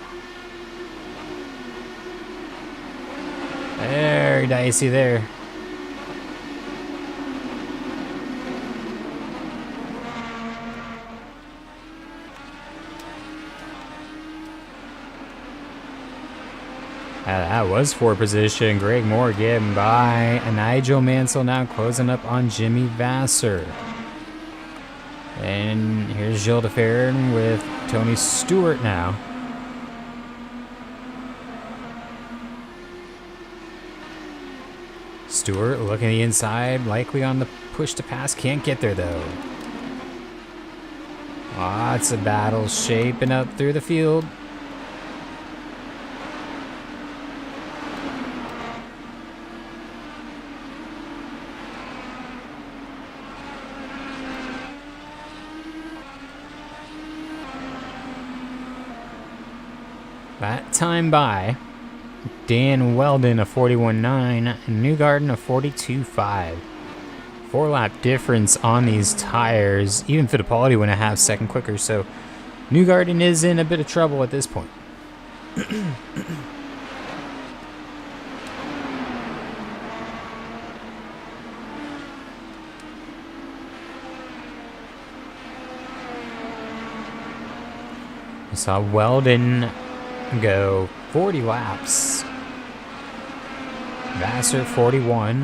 Very dicey there. That was fourth position. Greg Moore getting by. And Nigel Mansell now closing up on Jimmy Vasser. And here's Gilles de Ferrin with Tony Stewart now. Stewart looking the inside, likely on the push to pass. Can't get there though. Lots of battles shaping up through the field. That time by Dan Weldon a 41.9, Newgarden a 42.5. 4-lap difference on these tires. Even Fittipaldi went a half second quicker, so Newgarden is in a bit of trouble at this point. We saw Weldon go 40 laps. Vasser 41.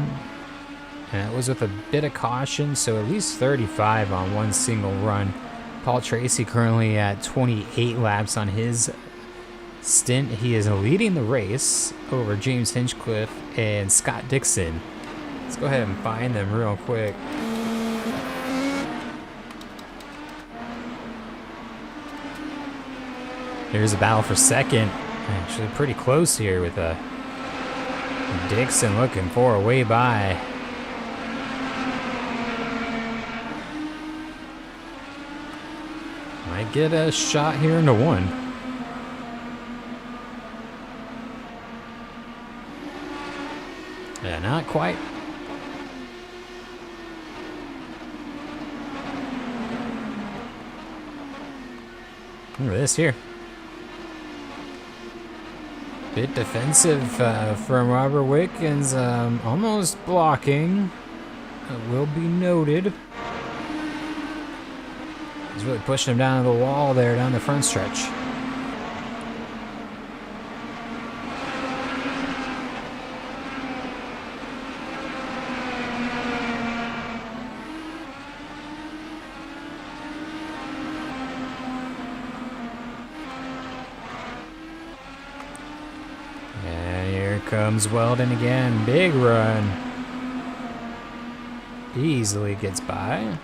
And that was with a bit of caution, so at least 35 on one single run. Paul Tracy currently at 28 laps on his stint. He is leading the race over James Hinchcliffe and Scott Dixon. Let's go ahead and find them real quick. Here's a battle for second. Actually pretty close here with Dixon looking for a way by. Might get a shot here into one. Yeah, not quite. Look at this here. Bit defensive from Robert Wickens, almost blocking. It will be noted. He's really pushing him down to the wall there, down the front stretch. Comes Weldon again. Big run. Easily gets by.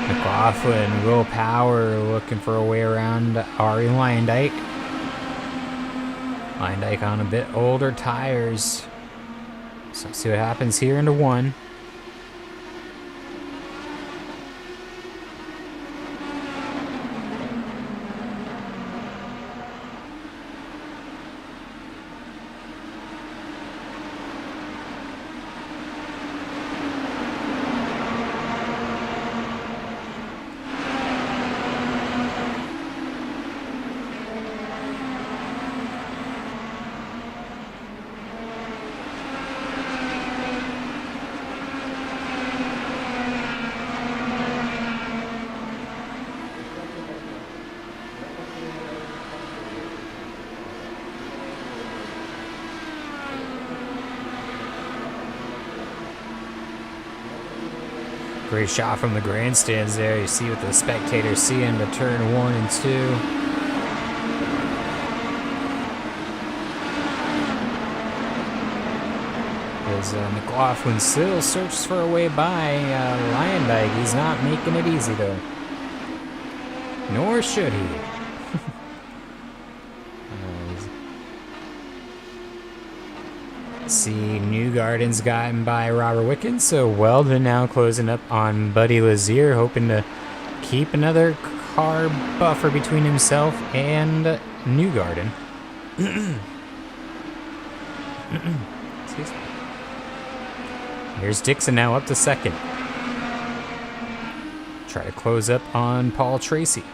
McLaughlin, Will Power looking for a way around Ari Leindyke. Leindyke on a bit older tires. So let's see what happens here into one. Great shot from the grandstands there. You see what the spectators see into turn 1 and 2. As McLaughlin still searches for a way by Lyondike. He's not making it easy though. Nor should he. See, Newgarden's gotten by Robert Wickens, so Weldon now closing up on Buddy Lazier, hoping to keep another car buffer between himself and Newgarden. Excuse me. Here's Dixon now up to second. Try to close up on Paul Tracy.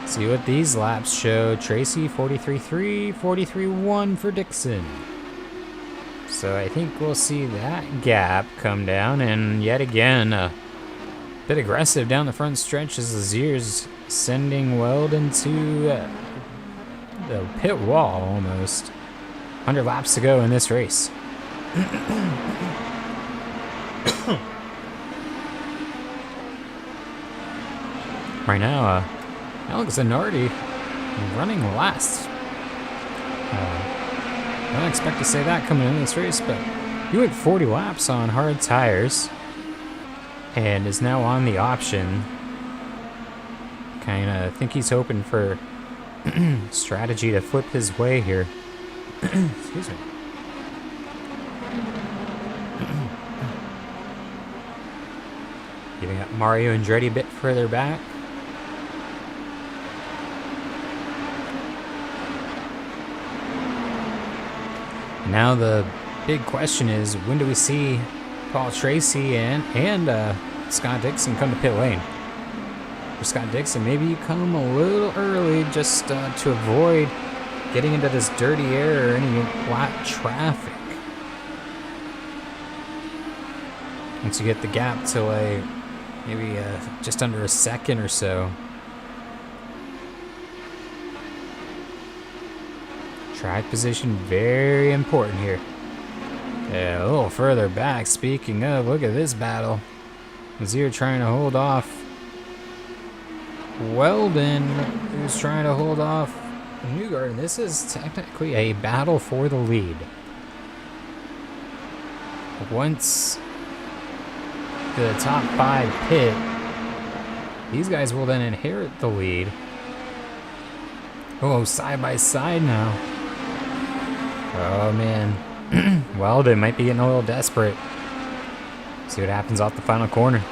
See what these laps show. Tracy 43.3, 43.1 for Dixon. So I think we'll see that gap come down, and yet again a bit aggressive down the front stretch as Lazier's sending Weldon to the pit wall almost. 100 laps to go in this race. Right now, Alex Zanardi running last. I don't expect to say that coming in this race, but he went 40 laps on hard tires and is now on the option. Kind of think he's hoping for strategy to flip his way here. Excuse me. Giving up Mario Andretti a bit further back. Now the big question is, when do we see Paul Tracy and Scott Dixon come to pit lane? For Scott Dixon, maybe you come a little early just to avoid getting into this dirty air or any flat traffic. Once you get the gap to like maybe just under a second or so. Track position, very important here. Yeah, a little further back, speaking of, look at this battle. Lazier trying to hold off Weldon, who's trying to hold off Newgarden. This is technically a battle for the lead. Once the top 5 pit, these guys will then inherit the lead. Oh, side by side now. Oh man, Weldon might be getting a little desperate. See what happens off the final corner.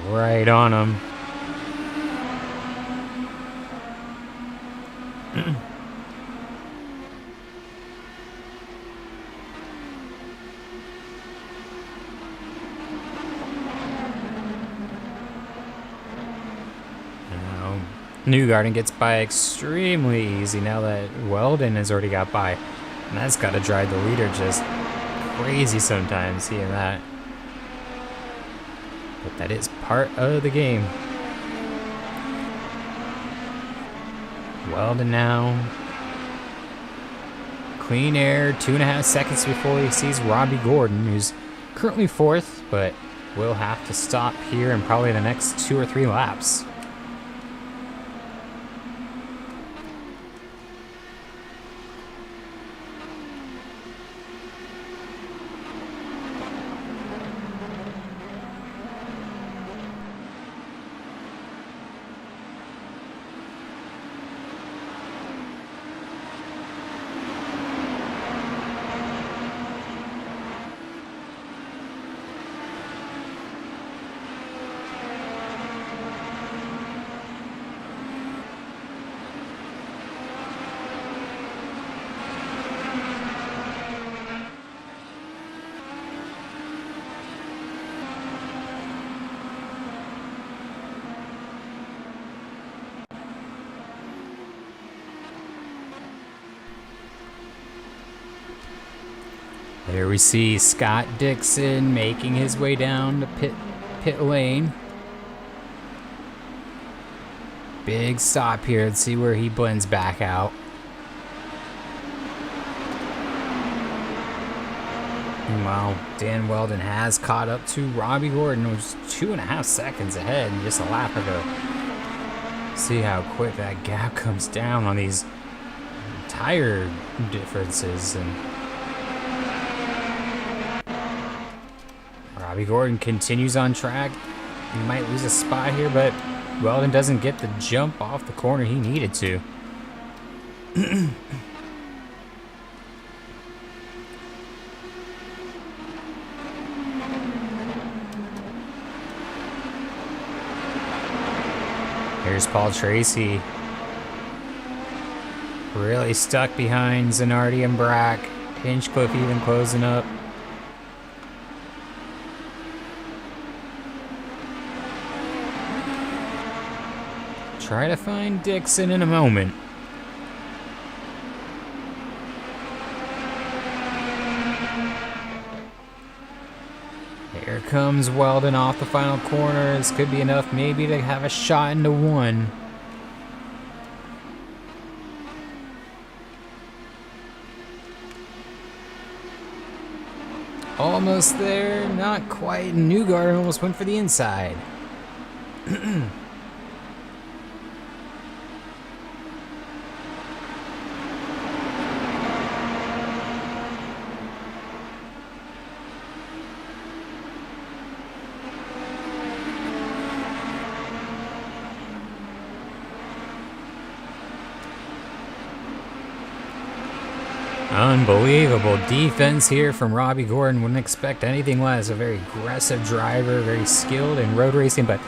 Right on him. Newgarden gets by extremely easy now that Weldon has already got by. And that's got to drive the leader just crazy sometimes, seeing that. But that is part of the game. Weldon now. Clean air, 2.5 seconds before he sees Robbie Gordon, who's currently 4th, but will have to stop here in probably the next 2 or 3 laps. There we see Scott Dixon making his way down to pit lane. Big stop here. Let's see where he blends back out. Meanwhile, Dan Weldon has caught up to Robbie Gordon, which is 2.5 seconds ahead in just a lap ago. See how quick that gap comes down on these tire differences. And Robbie Gordon continues on track. He might lose a spot here, but Weldon doesn't get the jump off the corner he needed to. Here's Paul Tracy. Really stuck behind Zanardi and Brack. Hinchcliffe even closing up. Try to find Dixon in a moment. Here comes Weldon off the final corner. This could be enough maybe to have a shot into one. Almost there, not quite. Newgarden almost went for the inside. Unbelievable defense here from Robbie Gordon. Wouldn't expect anything less. A very aggressive driver, very skilled in road racing, but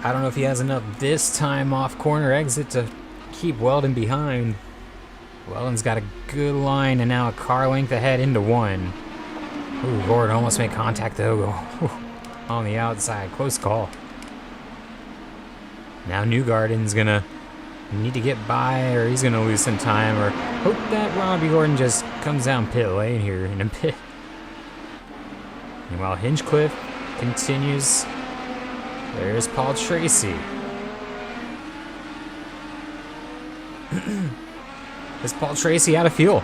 I don't know if he has enough this time off corner exit to keep Weldon behind. Weldon's got a good line and now a car length ahead into one. Ooh, Gordon almost made contact though. On the outside, close call. Now Newgarden's gonna need to get by, or he's gonna lose some time, or hope that Robbie Gordon just comes down pit lane here in a bit. Meanwhile, Hinchcliffe continues. There's Paul Tracy. Is Paul Tracy out of fuel?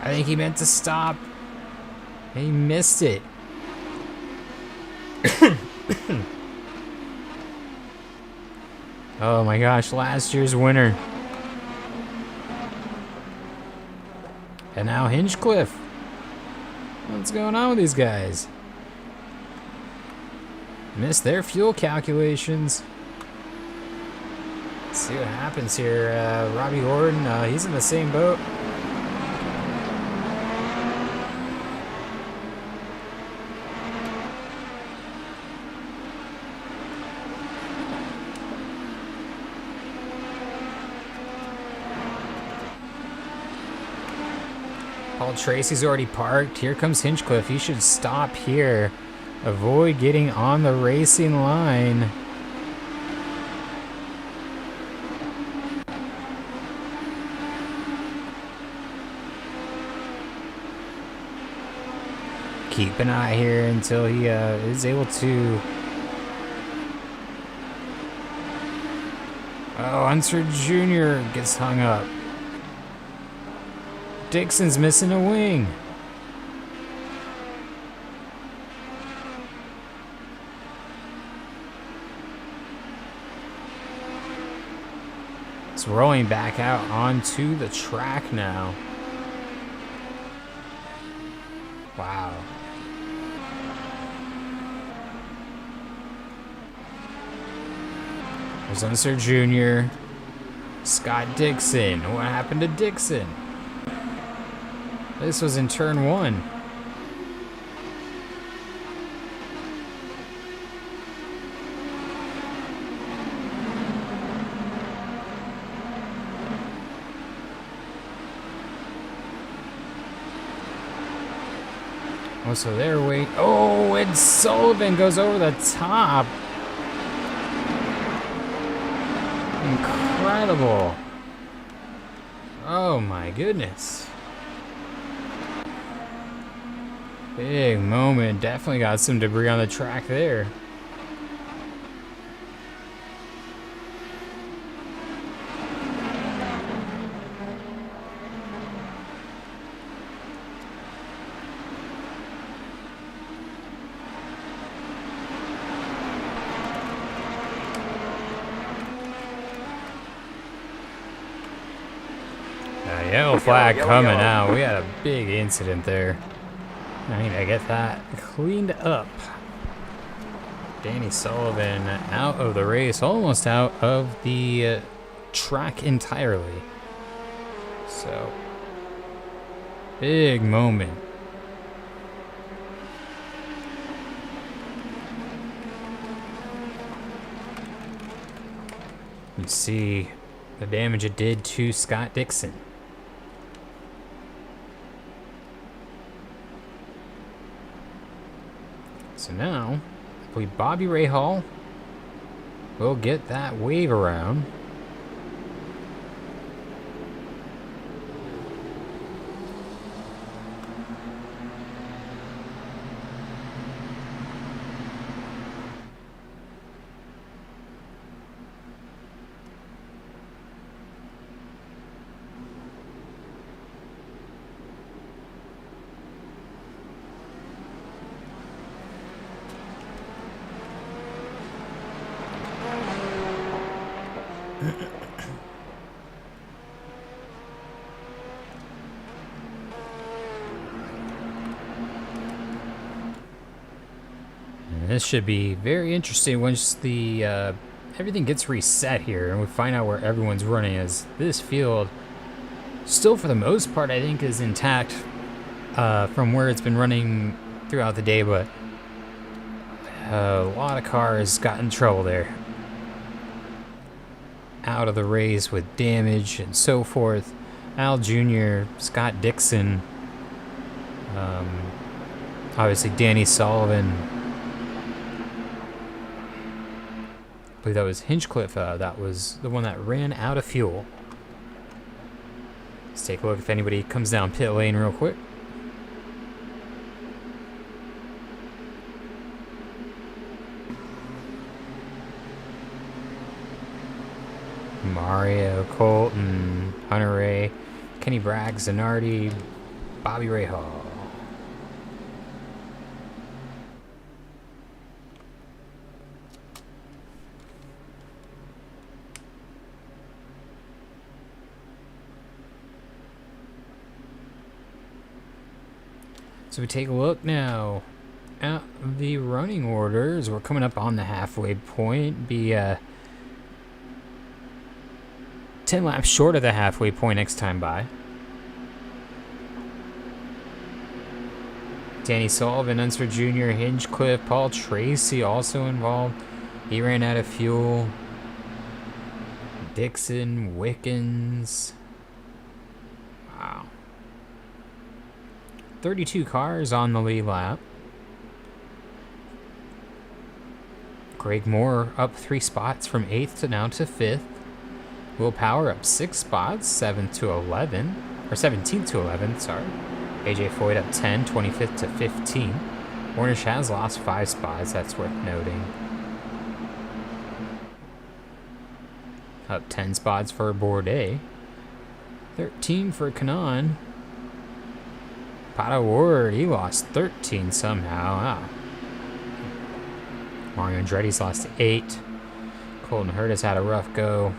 I think he meant to stop. He missed it. Oh my gosh, last year's winner. And now Hinchcliffe. What's going on with these guys? Missed their fuel calculations. Let's see what happens here. Robbie Gordon, he's in the same boat. Paul Tracy's already parked. Here comes Hinchcliffe. He should stop here. Avoid getting on the racing line. Keep an eye here until he is able to... Oh, Unser Jr. gets hung up. Dixon's missing a wing. It's rolling back out onto the track now. Wow. There's Unser Jr. Scott Dixon. What happened to Dixon? This was in turn one. Oh, so they're waiting. Oh, and Sullivan goes over the top. Incredible. Oh my goodness. Big moment. Definitely got some debris on the track there. Yellow flag coming out. We had a big incident there. I need to get that cleaned up. Danny Sullivan out of the race, almost out of the track entirely. So, big moment. You see the damage it did to Scott Dixon. So now, I believe Bobby Rahal will get that wave around. This should be very interesting once the everything gets reset here and we find out where everyone's running, as this field still for the most part I think is intact from where it's been running throughout the day, but a lot of cars got in trouble there. Out of the race with damage and so forth. Al Jr., Scott Dixon, obviously Danny Sullivan. I believe that was Hinchcliffe, that was the one that ran out of fuel. Let's take a look if anybody comes down pit lane real quick. Mario, Colton, Hunter Ray, Kenny Bragg, Zanardi, Bobby Rahal. So we take a look now at the running orders. We're coming up on the halfway point. Be 10 laps short of the halfway point next time by. Danny Sullivan, Unser Jr., Hinchcliffe, Paul Tracy also involved. He ran out of fuel. Dixon, Wickens. Wow. 32 cars on the lead lap. Greg Moore up 3 spots from 8th to now to 5th. Will Power up 6 spots, 7th to 11, or 17th to 11th, sorry. AJ Foyt up 10, 25th to 15. Warnish has lost 5 spots, that's worth noting. Up 10 spots for Bourdais. 13 for Kanan. Pato Ward, he lost 13 somehow. Wow. Mario Andretti's lost 8. Colton Herta's had a rough go.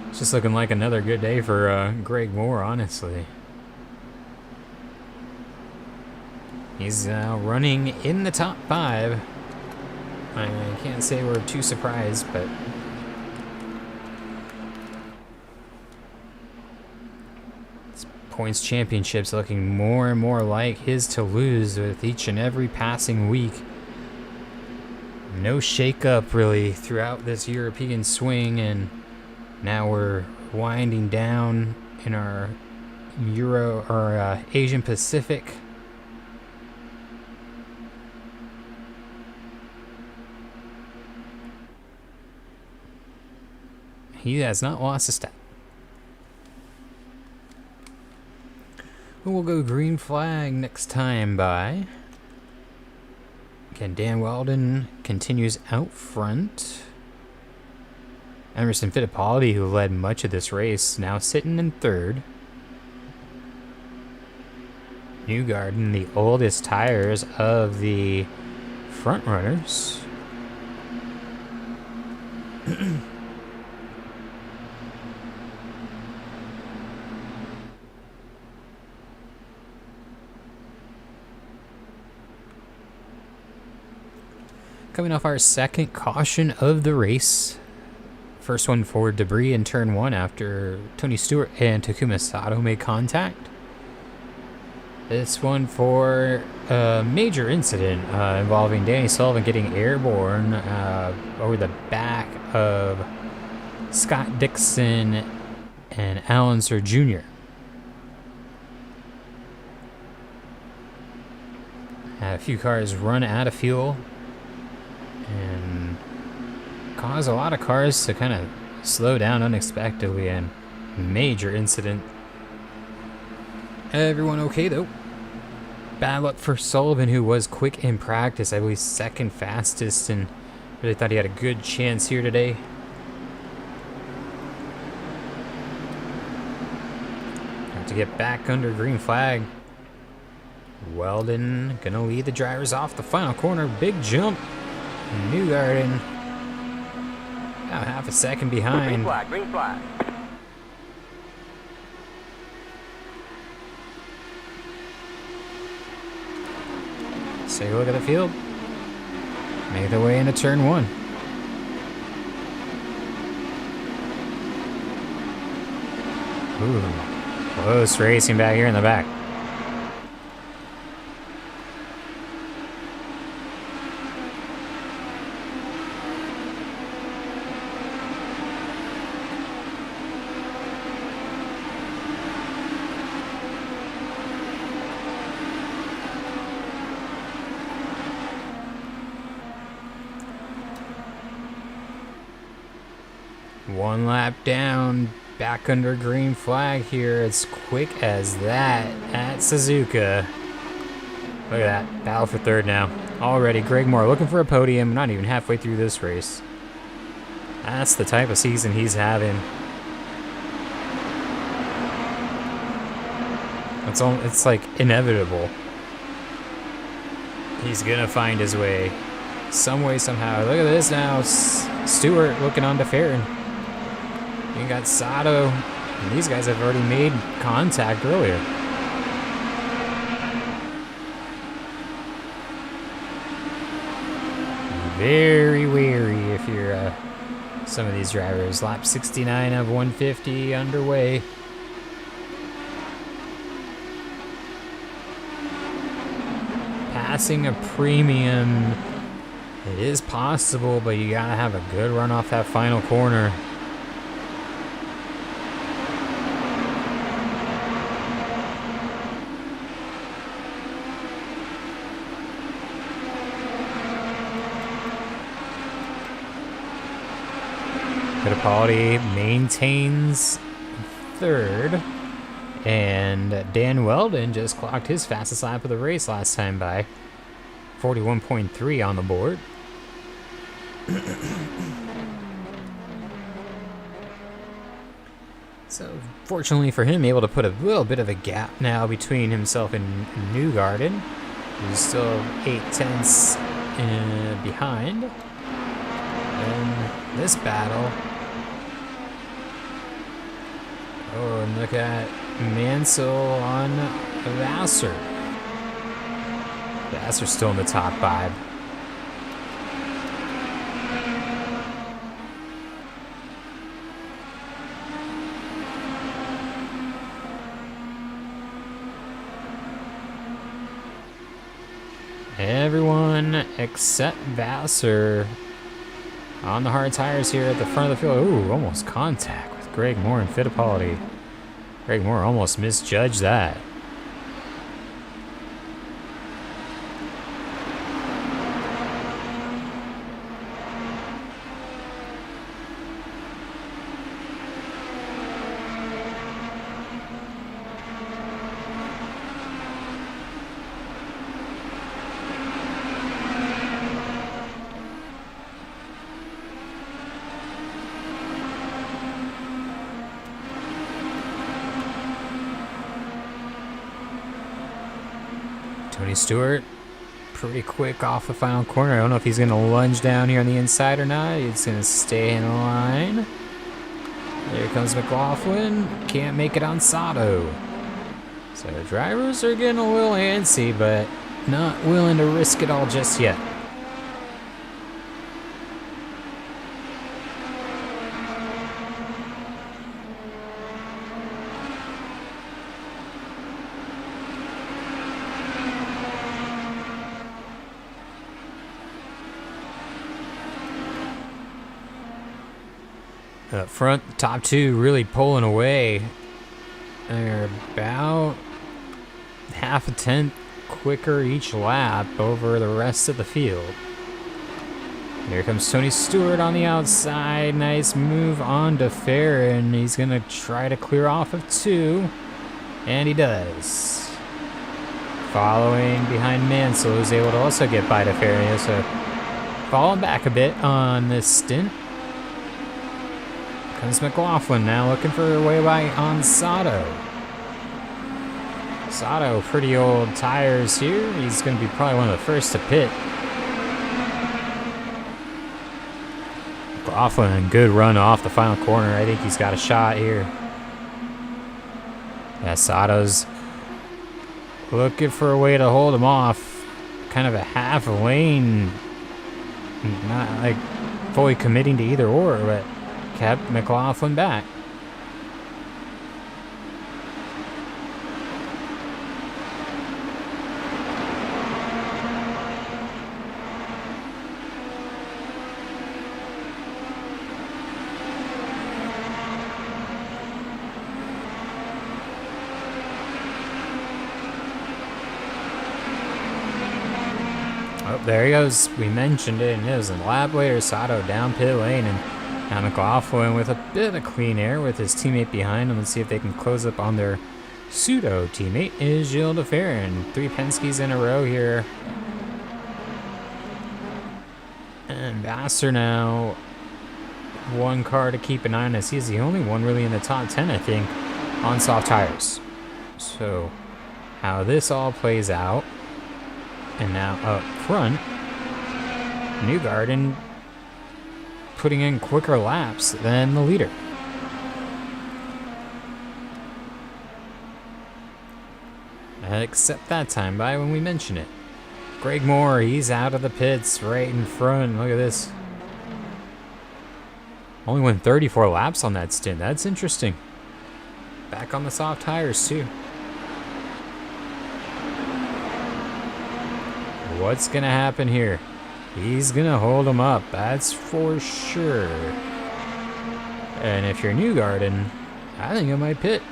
It's just looking like another good day for Greg Moore, honestly. He's running in the top 5. I can't say we're too surprised, but points championships looking more and more like his to lose with each and every passing week. No shake-up really throughout this European swing, and now we're winding down in our Asian Pacific. He has not lost a step. We'll go green flag next time by. Again, Dan Weldon continues out front. Emerson Fittipaldi, who led much of this race, now sitting in 3rd. Newgarden, the oldest tires of the front runners. coming off our second caution of the race. First one for debris in turn 1 after Tony Stewart and Takuma Sato made contact. This one for a major incident involving Danny Sullivan getting airborne over the back of Scott Dixon and Unser Jr. Had a few cars run out of fuel and caused a lot of cars to kind of slow down unexpectedly, and major incident. Everyone okay though. Bad luck for Sullivan, who was quick in practice, I believe second fastest, and really thought he had a good chance here today. Have to get back under green flag. Weldon gonna lead the drivers off the final corner. Big jump. Newgarden about half a second behind. Green flag, green flag. Let's take a look at the field. Make their way into turn 1. Ooh, close racing back here in the back. One lap down, back under green flag here, as quick as that at Suzuka. Look at that, battle for third now. Already, Greg Moore looking for a podium, not even halfway through this race. That's the type of season he's having. It's like inevitable. He's gonna find his way. Some way, somehow. Look at this now, Stewart looking on to Farron. You got Sato, and these guys have already made contact earlier. Very wary if you're some of these drivers. Lap 69 of 150 underway. Passing a premium, it is possible, but you gotta have a good run off that final corner. Fittipaldi maintains third, and Dan Weldon just clocked his fastest lap of the race last time by 41.3 on the board. So fortunately for him, able to put a little bit of a gap now between himself and Newgarden, who's still 8/10 behind. And this battle. Oh, and look at Mansell on Vassar. Vassar's still in the top 5. Everyone except Vassar on the hard tires here at the front of the field. Ooh, almost contact with Greg Moore and Fittipaldi. Greg Moore almost misjudged that. Tony Stewart, pretty quick off the final corner. I don't know if he's going to lunge down here on the inside or not. He's going to stay in the line. There comes McLaughlin. Can't make it on Sato. So the drivers are getting a little antsy, but not willing to risk it all just yet. Up front, the top two really pulling away. They're about half a tenth quicker each lap over the rest of the field. Here comes Tony Stewart on the outside. Nice move on to Farron. He's going to try to clear off of two. And he does. Following behind Mansell, who's able to also get by to Farron. So falling back a bit on this stint. Comes McLaughlin now looking for a way by on Sato. Sato, pretty old tires here. He's going to be probably one of the first to pit. McLaughlin, good run off the final corner. I think he's got a shot here. Yeah, Sato's looking for a way to hold him off. Kind of a half a lane. Not like fully committing to either or, but kept McLaughlin back. Oh, there he goes. We mentioned it, and it was a lap later. Sato down pit lane, and now McLaughlin with a bit of clean air with his teammate behind him. Let's see if they can close up on their pseudo teammate, is Gilles de Ferran. 3 Penske's in a row here. And Vassar now, 1 car to keep an eye on, as he's the only one really in the top 10, I think, on soft tires. So, how this all plays out. And now up front, Newgarden putting in quicker laps than the leader. Except that time by when we mention it. Greg Moore, he's out of the pits right in front. Look at this. Only went 34 laps on that stint. That's interesting. Back on the soft tires too. What's gonna happen here? He's gonna hold him up, that's for sure. And if you're Newgarden, I think I might pit.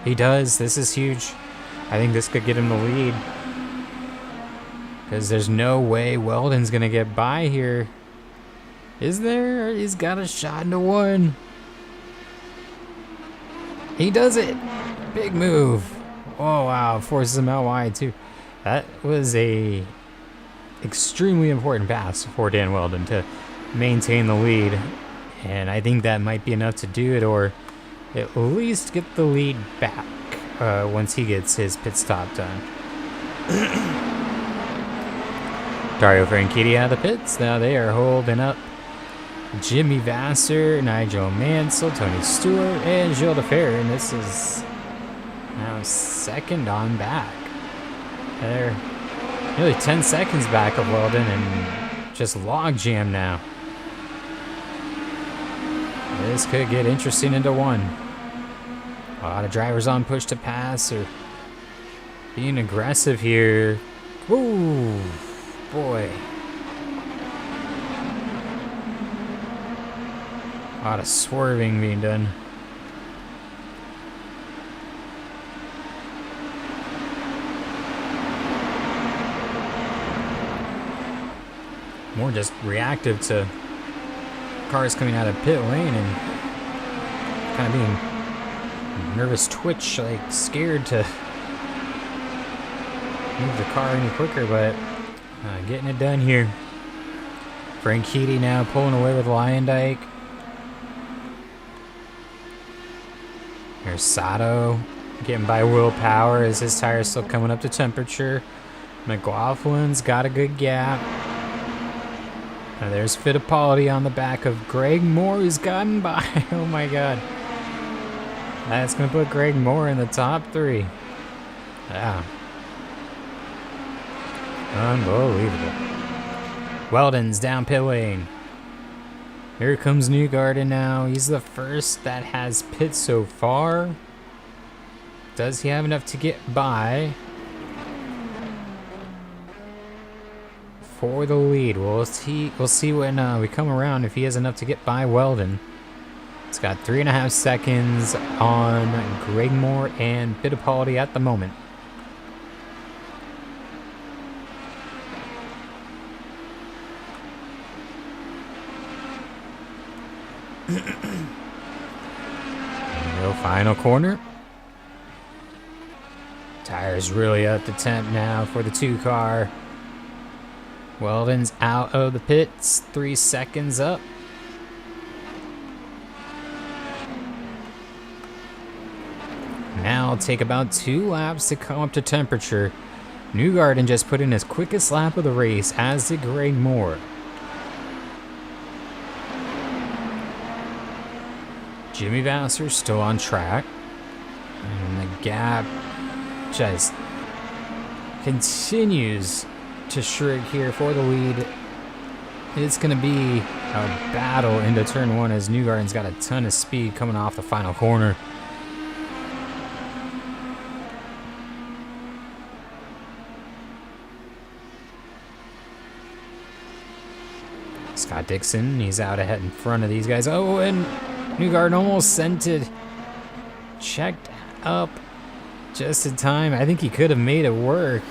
He does. This is huge. I think this could get him the lead. Because there's no way Weldon's gonna get by here. Is there? He's got a shot into one. He does it. Big move. Oh, wow. Forces him out wide, too. That was a extremely important pass for Dan Weldon to maintain the lead. And I think that might be enough to do it, or at least get the lead back once he gets his pit stop done. Dario Franchitti out of the pits. Now they are holding up Jimmy Vassar, Nigel Mansell, Tony Stewart, and Gilles de Ferran. This is now second on back. They're nearly 10 seconds back of Weldon and just log jam now. This could get interesting into one. A lot of drivers on push to pass or being aggressive here. Ooh, boy. A lot of swerving being done. More just reactive to cars coming out of pit lane and kind of being nervous twitch, like scared to move the car any quicker, but getting it done here. Franchitti now pulling away with Lyondike. Here's Sato getting by Will Power as his tire's still coming up to temperature. McLaughlin's got a good gap. Now there's Fittipaldi on the back of Greg Moore, who's gotten by. Oh my god. That's going to put Greg Moore in the top 3. Yeah. Unbelievable. Weldon's down pit lane. Here comes Newgarden now. He's the first that has pit so far. Does he have enough to get by? for the lead. We'll see when we come around if he has enough to get by Weldon. It's got 3.5 seconds on Gregmore and Fittipaldi at the moment. Go final corner. Tires really up the temp now for the 2 car. Weldon's out of the pits, 3 seconds up. Now it'll take about 2 laps to come up to temperature. Newgarden just put in his quickest lap of the race, as did Greg Moore. Jimmy Vasser's still on track. And the gap just continues to shrink here for the lead. It's going to be a battle into turn 1 as Newgarden's got a ton of speed coming off the final corner. Scott Dixon, he's out ahead in front of these guys. Oh, and Newgarden almost scented. Checked up just in time. I think he could have made it work.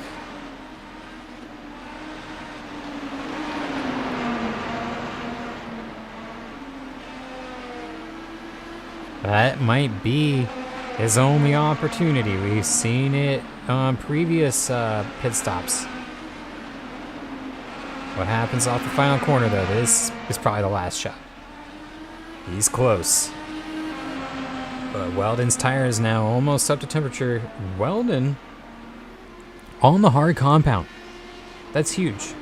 That might be his only opportunity. We've seen it on previous pit stops. What happens off the final corner, though? This is probably the last shot. He's close. But Weldon's tire is now almost up to temperature. Weldon on the hard compound. That's huge.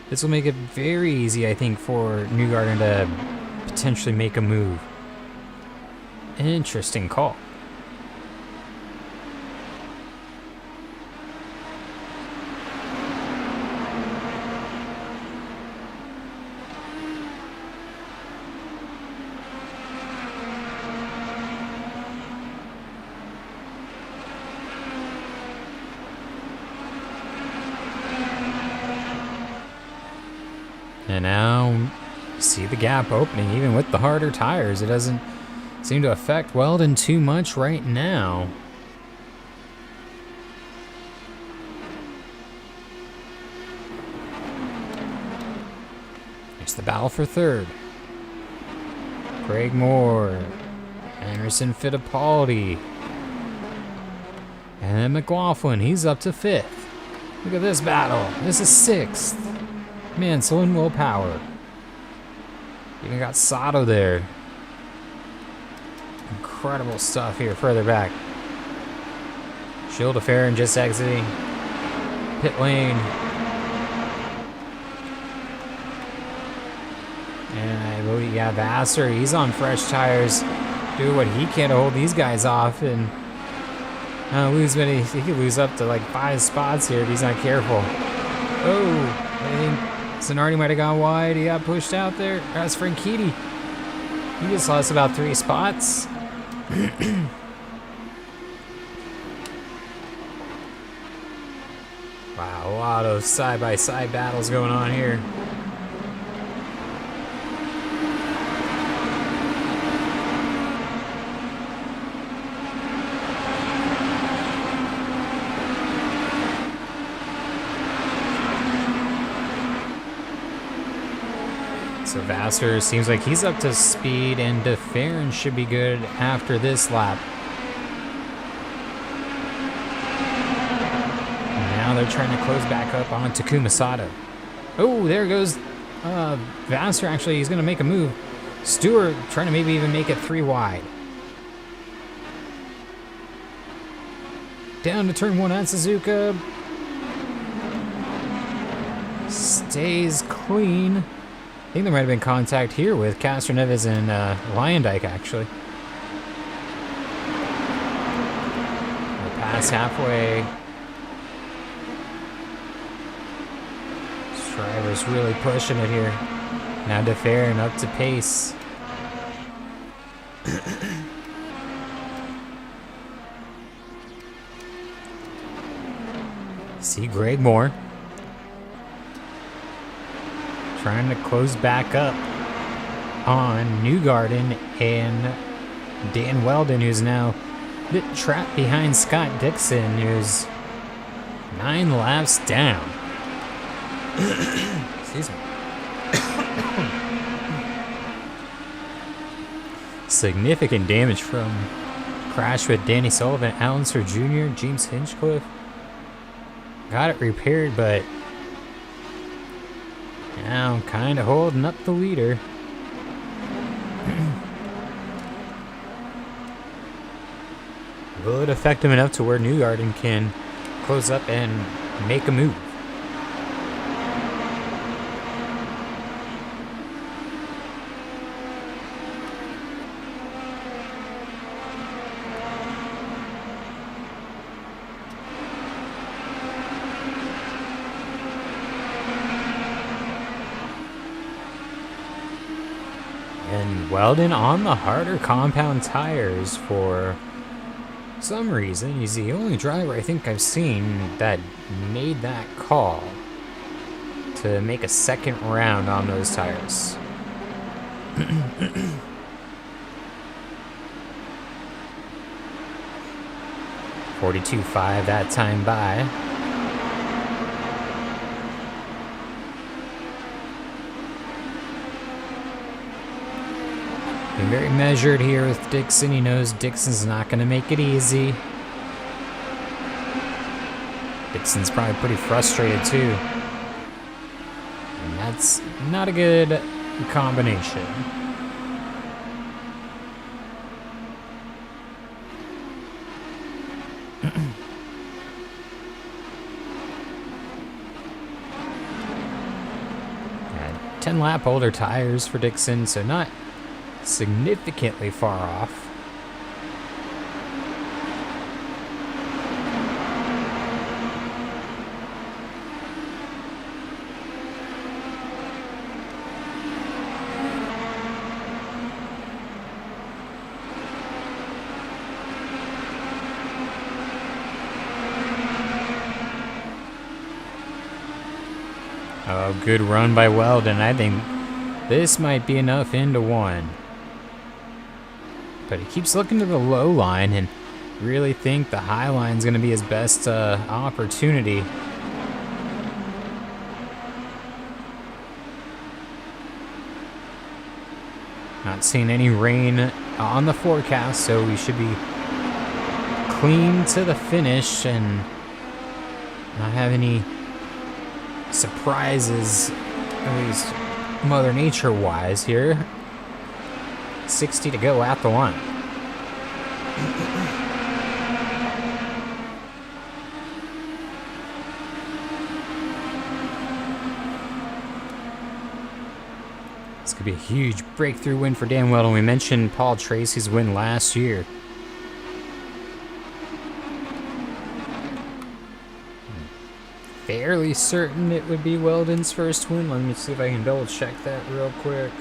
This will make it very easy, I think, for Newgarden to potentially make a move. Interesting call. And now you see the gap opening. Even with the harder tires, it doesn't seem to affect Weldon too much right now. It's the battle for third. Greg Moore, Anderson Fittipaldi, and then McLaughlin, he's up to 5th. Look at this battle. This is 6th. Mansell and Will Power. Even got Sato there. Incredible stuff here further back. Shield of Farron just exiting pit lane. And I believe, yeah, Vasser, he's on fresh tires. Do what he can to hold these guys off and lose many. He could lose up to like 5 spots here if he's not careful. Oh, I think Zanardi might have gone wide. He got pushed out there. That's Franchitti. He just lost about 3 spots. Wow, a lot of side-by-side battles going on here. So Vasser seems like he's up to speed, and DeFerrin should be good after this lap. And now they're trying to close back up on Takuma Sato. Oh, there goes Vasser. Actually, he's going to make a move. Stewart trying to maybe even make it 3 wide. Down to turn 1 at Suzuka. Stays clean. I think there might have been contact here with Castroneves and Lyondike, actually. We're past halfway. This driver's really pushing it here. Now DeFerrin up to pace. See Greg Moore. trying to close back up on Newgarden and Dan Weldon, who's now a bit trapped behind Scott Dixon, who's 9 laps down. Excuse me. Significant damage from crash with Danny Sullivan, Unser Jr., James Hinchcliffe. Got it repaired, but now kind of holding up the leader. Will it affect him enough to where Newgarden can close up and make a move? And Weldon on the harder compound tires for some reason. He's the only driver I think I've seen that made that call to make a second round on those tires. 42.5 that time by. Being very measured here with Dixon. He knows Dixon's not going to make it easy. Dixon's probably pretty frustrated too. And that's not a good combination. Yeah, 10 lap older tires for Dixon, so not significantly far off. Oh, good run by Weldon. I think this might be enough into one. But he keeps looking to the low line and really think the high line is going to be his best opportunity. Not seeing any rain on the forecast, so we should be clean to the finish and not have any surprises, at least Mother Nature wise here. 60 to go at the line. This could be a huge breakthrough win for Dan Weldon. We mentioned Paul Tracy's win last year. Fairly certain it would be Weldon's first win. Let me see if I can double check that real quick.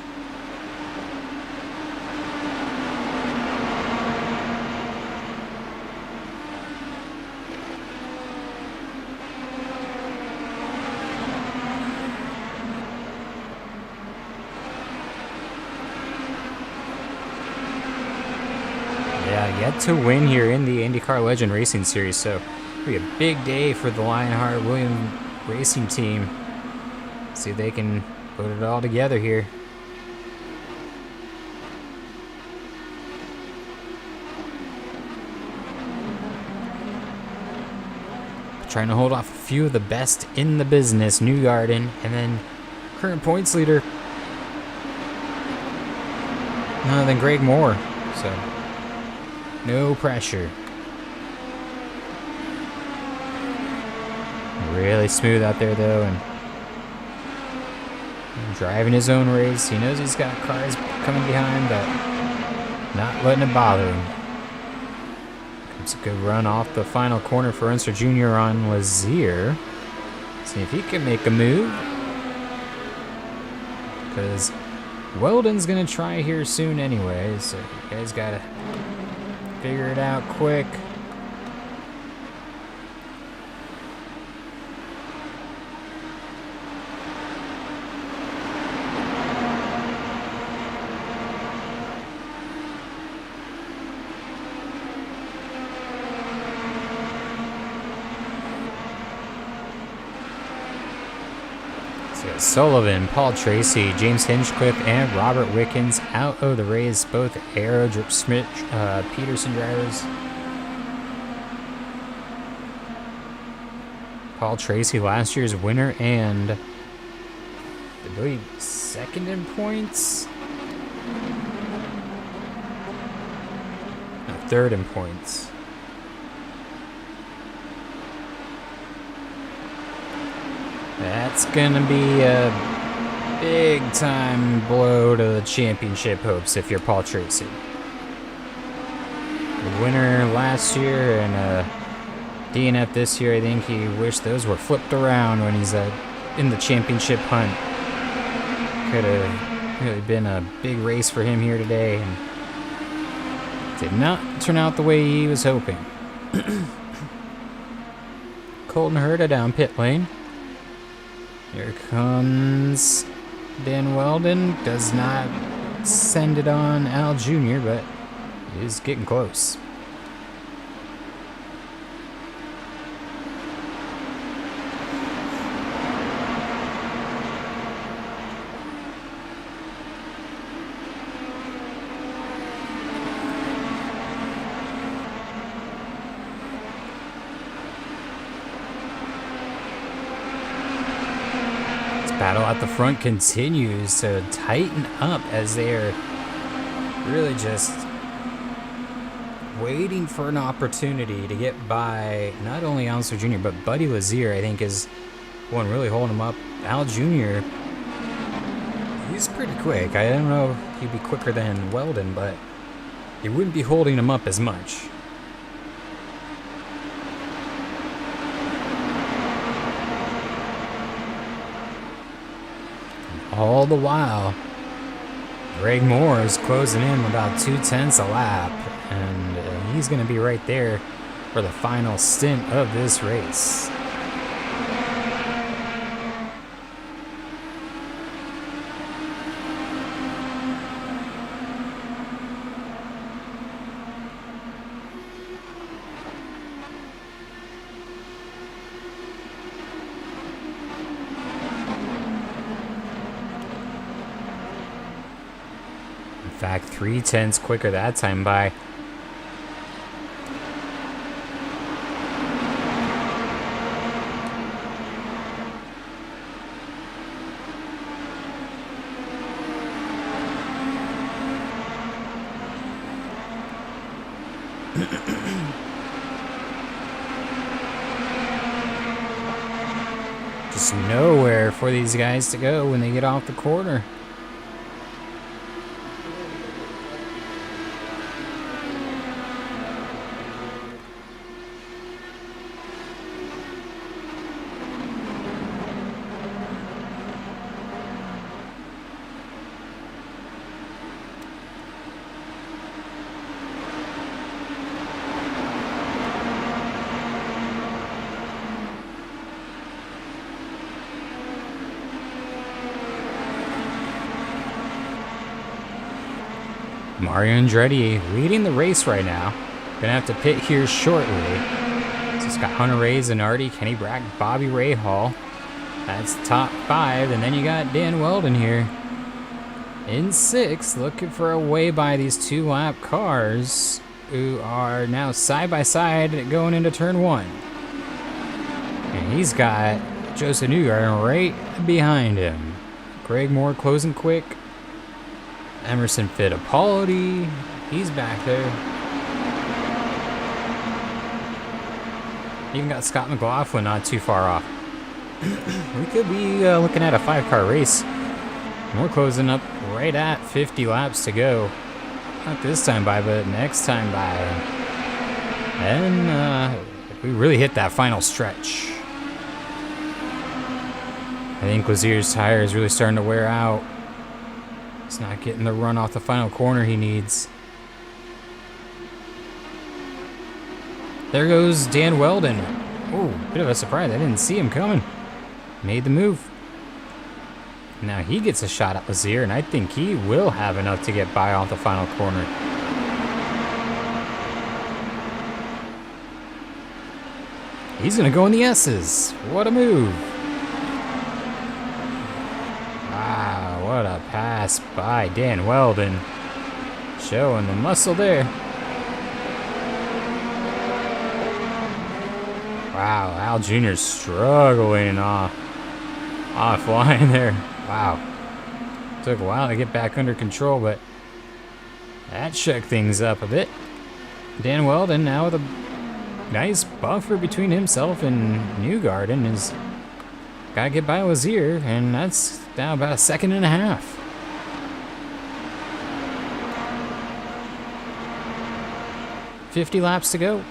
Yeah, yet to win here in the IndyCar Legends Racing Series, so it'll be a big day for the Lionheart Williams Racing team. See if they can put it all together here. Trying to hold off a few of the best in the business, Newgarden, and then current points leader, none other than Greg Moore. So no pressure. Really smooth out there though, and driving his own race. He knows he's got cars coming behind, but not letting it bother him. It's a good run off the final corner for Unser Jr. on Lazier. See if he can make a move, because Weldon's gonna try here soon anyway, so you guys gotta figure it out quick. Sullivan, Paul Tracy, James Hinchcliffe, and Robert Wickens out of the race. Both Aero Drip Smith Peterson drivers. Paul Tracy, last year's winner, and I believe second in points. No, third in points. That's gonna be a big time blow to the championship hopes if you're Paul Tracy. The winner last year and DNF this year, I think he wished those were flipped around when he's in the championship hunt. Could have really been a big race for him here today, and did not turn out the way he was hoping. Colton Herta down pit lane. Here comes Dan Weldon. Does not send it on Al Jr., but he's getting close. Battle at the front continues to tighten up as they're really just waiting for an opportunity to get by not only Unser Jr. but Buddy Lazier, I think, is one really holding him up. Al Jr., he's pretty quick. I don't know if he'd be quicker than Weldon, but he wouldn't be holding him up as much. All the while, Greg Moore is closing in about 2/10 a lap, and he's going to be right there for the final stint of this race. In fact, 3/10 quicker that time by. Just nowhere for these guys to go when they get off the corner. Mario Andretti leading the race right now. Gonna have to pit here shortly. So it's got Hunter Ray, Zanardi, Kenny Brack, Bobby Rahal. That's the top 5. And then you got Dan Weldon here in 6th, looking for a way by these 2-lap cars who are now side by side going into turn 1. And he's got Joseph Newgarden right behind him. Greg Moore closing quick. Emerson Fittipaldi, he's back there. Even got Scott McLaughlin not too far off. We could be looking at a 5-car race. And we're closing up right at 50 laps to go. Not this time by, but next time by. And we really hit that final stretch. I think Lazier's tire is really starting to wear out. He's not getting the run off the final corner he needs. There goes Dan Weldon. Oh, bit of a surprise. I didn't see him coming. Made the move. Now he gets a shot at Lazier, and I think he will have enough to get by off the final corner. He's going to go in the S's. What a move. pass by Dan Weldon. Showing the muscle there. Wow, Al Jr. struggling offline there. Wow. Took a while to get back under control, but that shook things up a bit. Dan Weldon now with a nice buffer between himself and Newgarden is gotta get by Lazier, and that's now about a second and a half. $50 laps to go.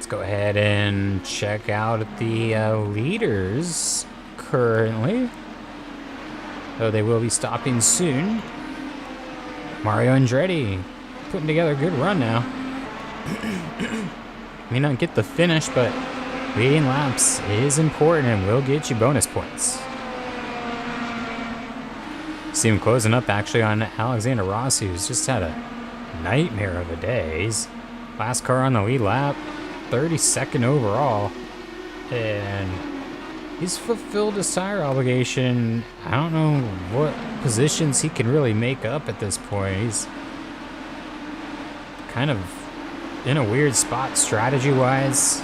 Go ahead and check out the leaders currently. Though they will be stopping soon. Mario Andretti putting together a good run now. May not get the finish, but leading laps is important and will get you bonus points. See him closing up actually on Alexander Rossi, who's just had a nightmare of a day. He's last car on the lead lap. 32nd overall, and he's fulfilled his tire obligation. I don't know what positions he can really make up at this point. He's kind of in a weird spot strategy-wise.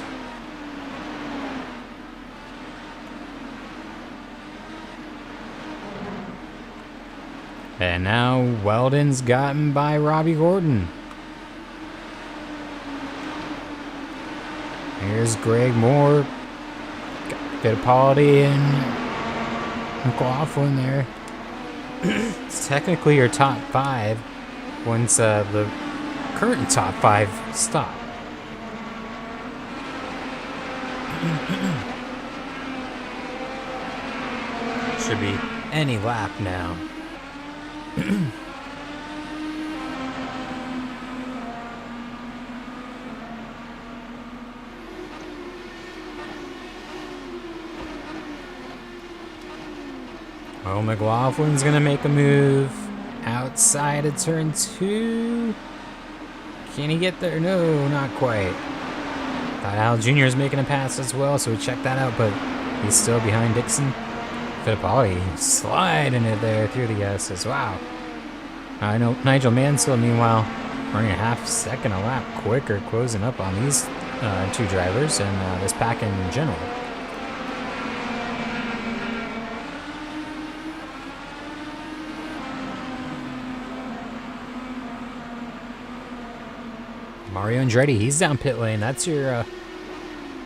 And now Weldon's gotten by Robbie Gordon. Here's Greg Moore, Fittipaldi, and McLaughlin there. It's technically your top five once the current top five stop. Should be any lap now. Oh, McLaughlin's gonna make a move outside of turn 2. Can he get there? No, not quite. Thought Al Jr. is making a pass as well, so we checked that out, but he's still behind Dixon. Fittipaldi sliding it there through the S's. Wow. I know Nigel Mansell, meanwhile, running a half second a lap quicker, closing up on these two drivers and this pack in general. Mario Andretti, he's down pit lane. That's your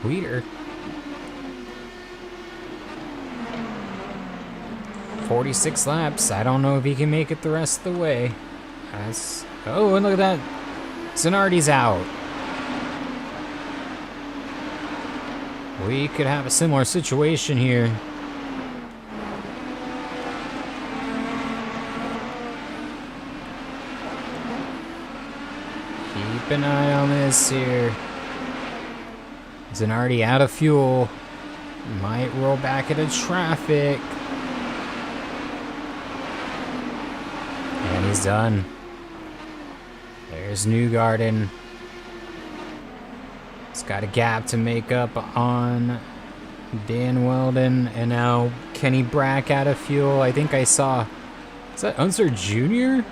leader. 46 laps. I don't know if he can make it the rest of the way. Oh, and look at that. Zanardi's out. We could have a similar situation here. Keep an eye on this here. Zanardi out of fuel. Might roll back into traffic. And he's done. There's Newgarden. He's got a gap to make up on Dan Weldon. And now Kenny Brack out of fuel. I think I saw... Is that Unser Jr.?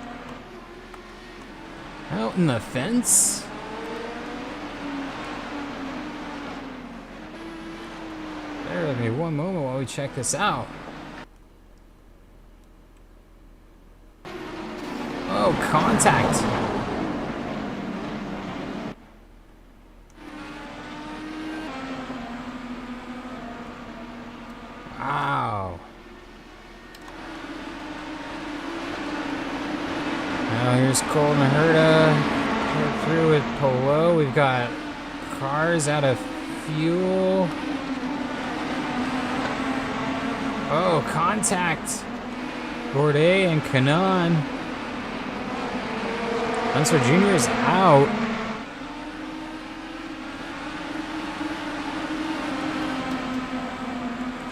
Out in the fence? Bear with me one moment while we check this out. Oh, contact. Wow. Now here's Colton Herta. We're through with Polo. We've got cars out of fuel. Oh, contact. Bourdais and Canon. Unser Jr. is out.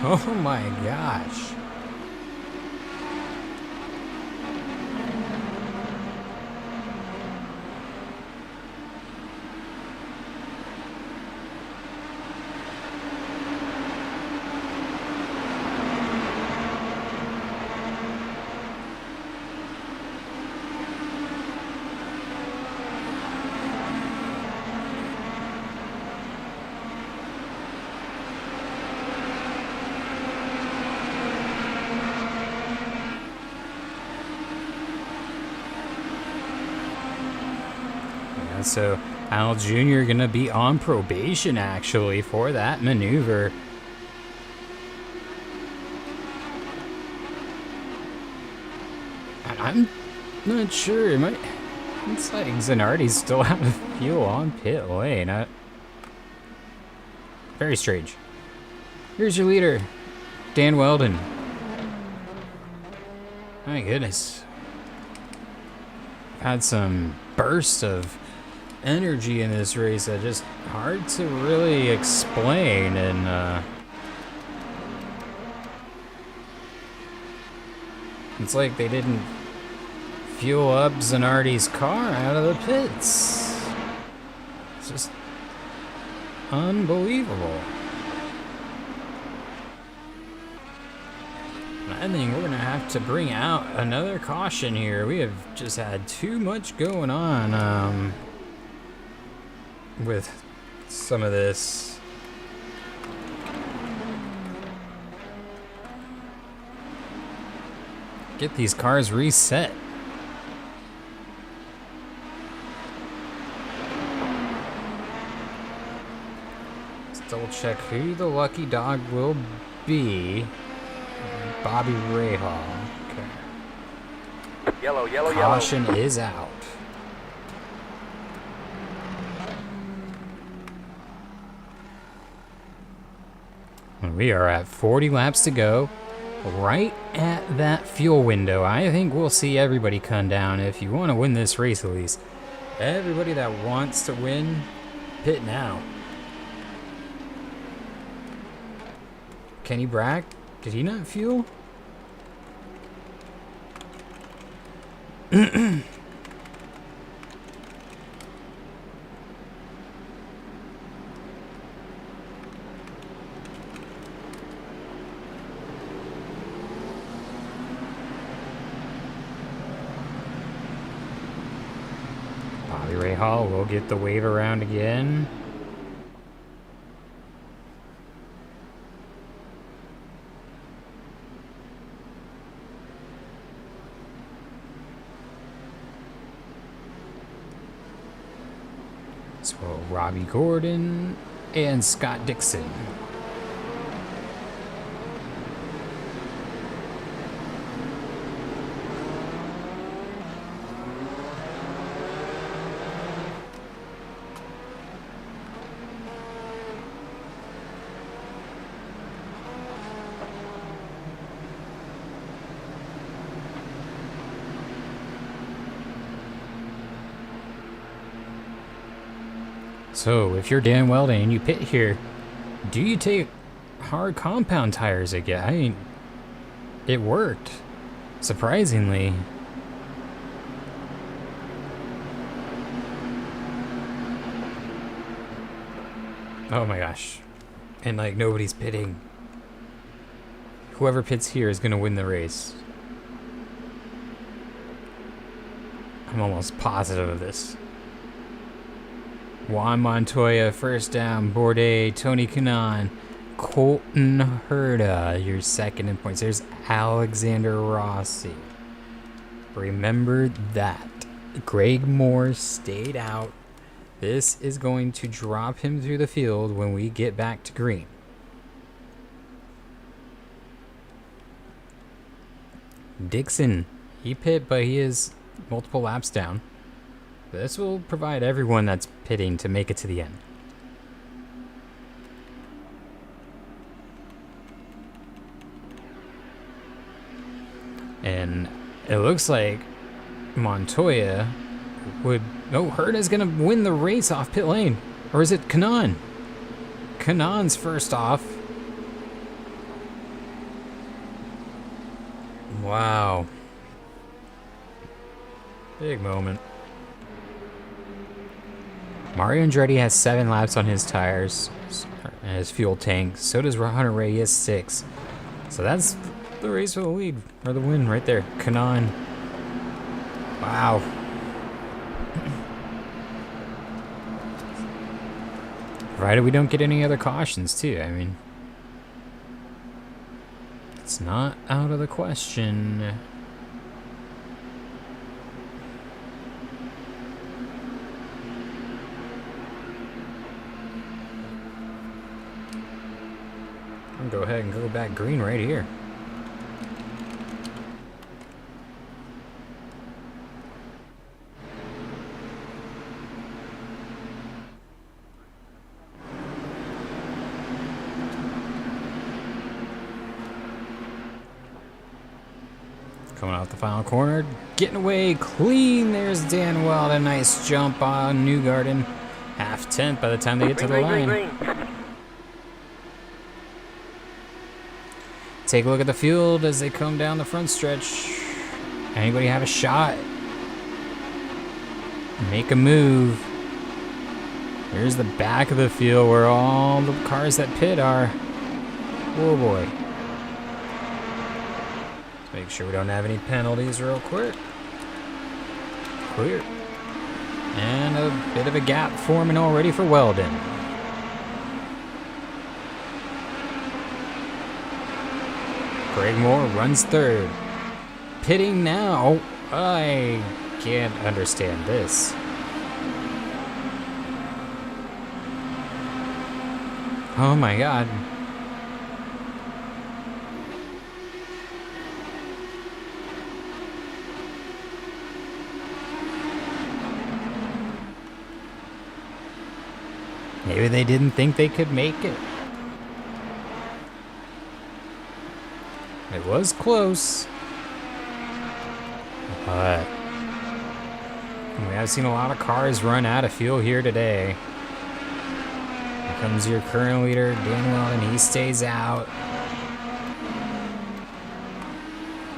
Oh my gosh. So Al Jr. gonna be on probation actually for that maneuver. And I'm not sure. It's like Zanardi's still out of fuel on pit lane. Very strange. Here's your leader, Dan Weldon. My goodness. Had some bursts of energy in this race that just hard to really explain, and it's like they didn't fuel up Zanardi's car out of the pits. It's just unbelievable. I think we're gonna have to bring out another caution here. We have just had too much going on with some of this. Get these cars reset. Let's double check who the lucky dog will be. Bobby Rahal. Okay. Yellow. Caution is out. We are at 40 laps to go. Right at that fuel window. I think we'll see everybody come down if you want to win this race at least. Everybody that wants to win, pit now. Kenny Brack, did he not fuel? Bobby Rahal will get the wave around again. So Robbie Gordon and Scott Dixon. So, if you're Dan Weldon and you pit here, do you take hard compound tires again? I mean, it worked, surprisingly. Oh my gosh. And like, nobody's pitting. Whoever pits here is gonna win the race. I'm almost positive of this. Juan Montoya, first down. Bourdais, Tony Kanaan, Colton Herta, your second in points. There's Alexander Rossi. Remember that. Greg Moore stayed out. This is going to drop him through the field when we get back to green. Dixon, he pit, but he is multiple laps down. This will provide everyone that's pitting to make it to the end. And it looks like Montoya would... Oh, Herta's going to win the race off pit lane. Or is it Kanaan? Kanaan's first off. Wow. Big moment. Mario Andretti has 7 laps on his tires and his fuel tank. So does Hunter Ray. He has 6. So that's the race for the lead, or the win right there. Kanan. Wow. Provided we don't get any other cautions too. I mean, it's not out of the question. I'm gonna go ahead and go back green right here. Coming out the final corner, getting away clean. There's Dan Wild, a nice jump on Newgarden. Half tenth by the time they get to the line. Take a look at the field as they come down the front stretch. Anybody have a shot? Make a move. Here's the back of the field where all the cars that pit are. Oh boy. Make sure we don't have any penalties real quick. Clear. And a bit of a gap forming already for Weldon. Greg Moore runs third. Pitting now. I can't understand this. Oh my God. Maybe they didn't think they could make it. It was close. But we have seen a lot of cars run out of fuel here today. Here comes your current leader, Dan Weldon. He stays out.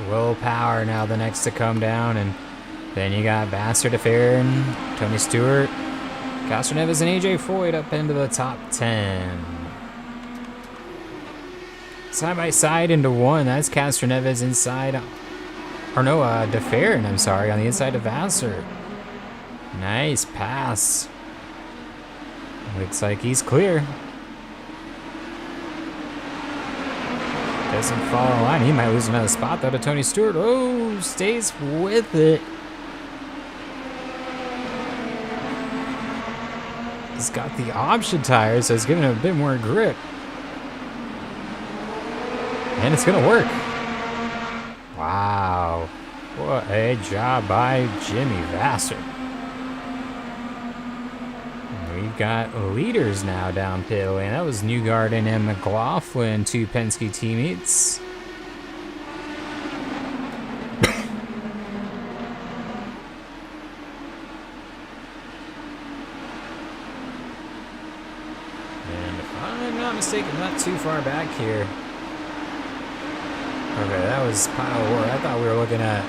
Will Power now the next to come down. And then you got Vassar DeFair and Tony Stewart. Castro Neves and AJ Foyt up into the top 10. Side by side into one. That's Castro Neves inside. Or no, DeFair, I'm sorry, on the inside of Vassar. Nice pass. Looks like he's clear. Doesn't follow the line. He might lose another spot though to Tony Stewart. Oh, stays with it. He's got the option tire, so it's giving him a bit more grip. And it's gonna work. Wow. What a job by Jimmy Vassar. We've got leaders now down pit lane. That was Newgarden and McLaughlin, 2 Penske teammates. And if I'm not mistaken, not too far back here. Okay, that was pile war. I thought we were looking at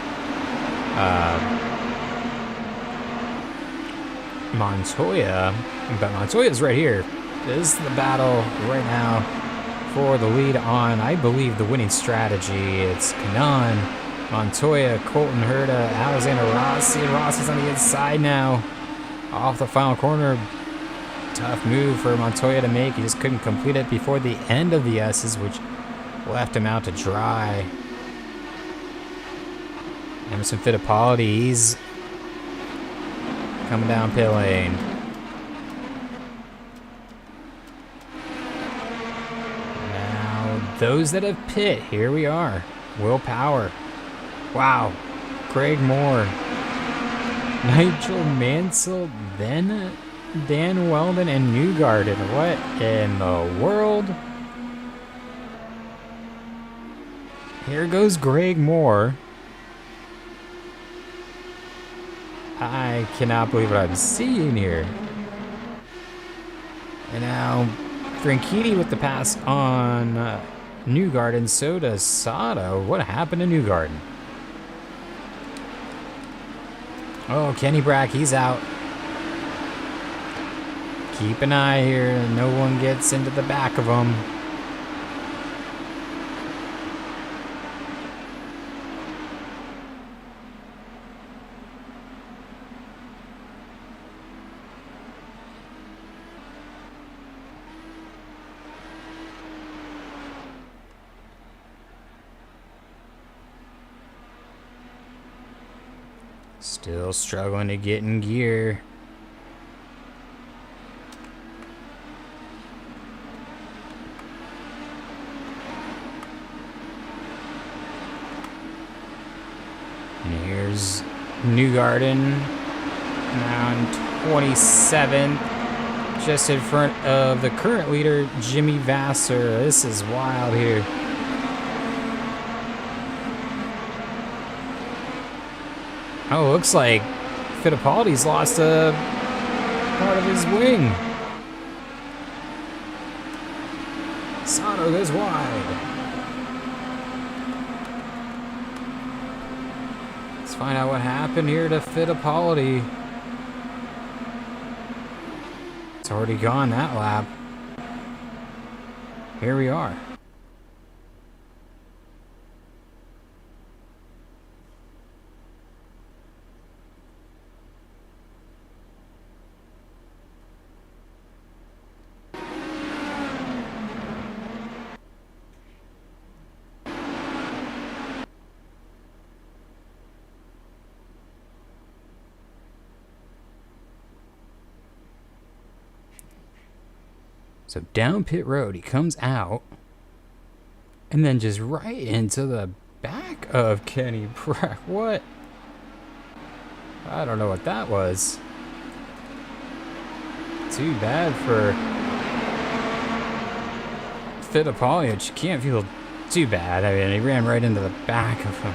Montoya, but Montoya's right here. This is the battle right now for the lead on, I believe, the winning strategy. It's Kanan, Montoya, Colton Herta, Alexander Rossi. Rossi's on the inside now. Off the final corner. Tough move for Montoya to make. He just couldn't complete it before the end of the S's, which left him out to dry. Emerson Fittipaldi, he's coming down pit lane. Now, those that have pit, here we are. Will Power. Wow. Greg Moore. Nigel Mansell, then Dan Weldon and Newgarden. What in the world? Here goes Greg Moore. I cannot believe what I'm seeing here. And now Franchitti with the pass on Newgarden, so does Sato. What happened to Newgarden? Oh, Kenny Brack, he's out. Keep an eye here. No one gets into the back of him. Still struggling to get in gear. And here's Newgarden, now in 27th, just in front of the current leader, Jimmy Vasser. This is wild here. Oh, looks like Fittipaldi's lost a part of his wing. Sato goes wide. Let's find out what happened here to Fittipaldi. It's already gone that lap. Here we are. So down pit road, he comes out, and then just right into the back of Kenny Brack. What? I don't know what that was. Too bad for Fittipaldi, which you can't feel too bad. I mean, he ran right into the back of him.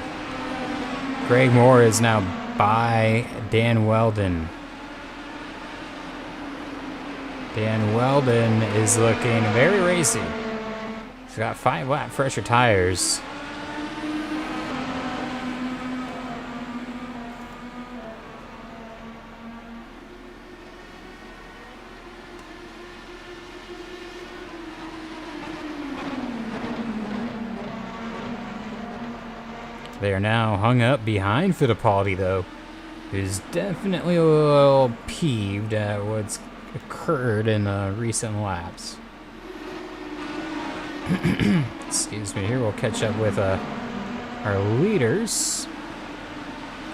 Greg Moore is now by Dan Weldon. Dan Weldon is looking very racy. He's got 5 lap fresher tires. They are now hung up behind Fittipaldi, though, who's definitely a little peeved at what's occurred in recent laps. Excuse me, here we'll catch up with our leaders.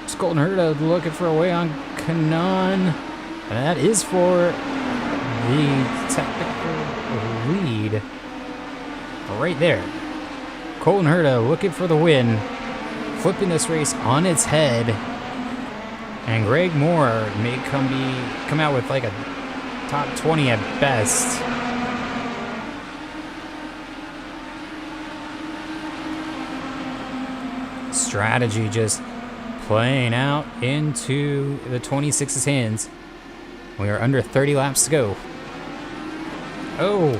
It's Colton Herta looking for a way on Kanan, and that is for the technical lead right there. Colton Herta looking for the win, flipping this race on its head, and Greg Moore may come out with like a top 20 at best. Strategy just playing out into the 26's hands. We are under 30 laps to go. Oh,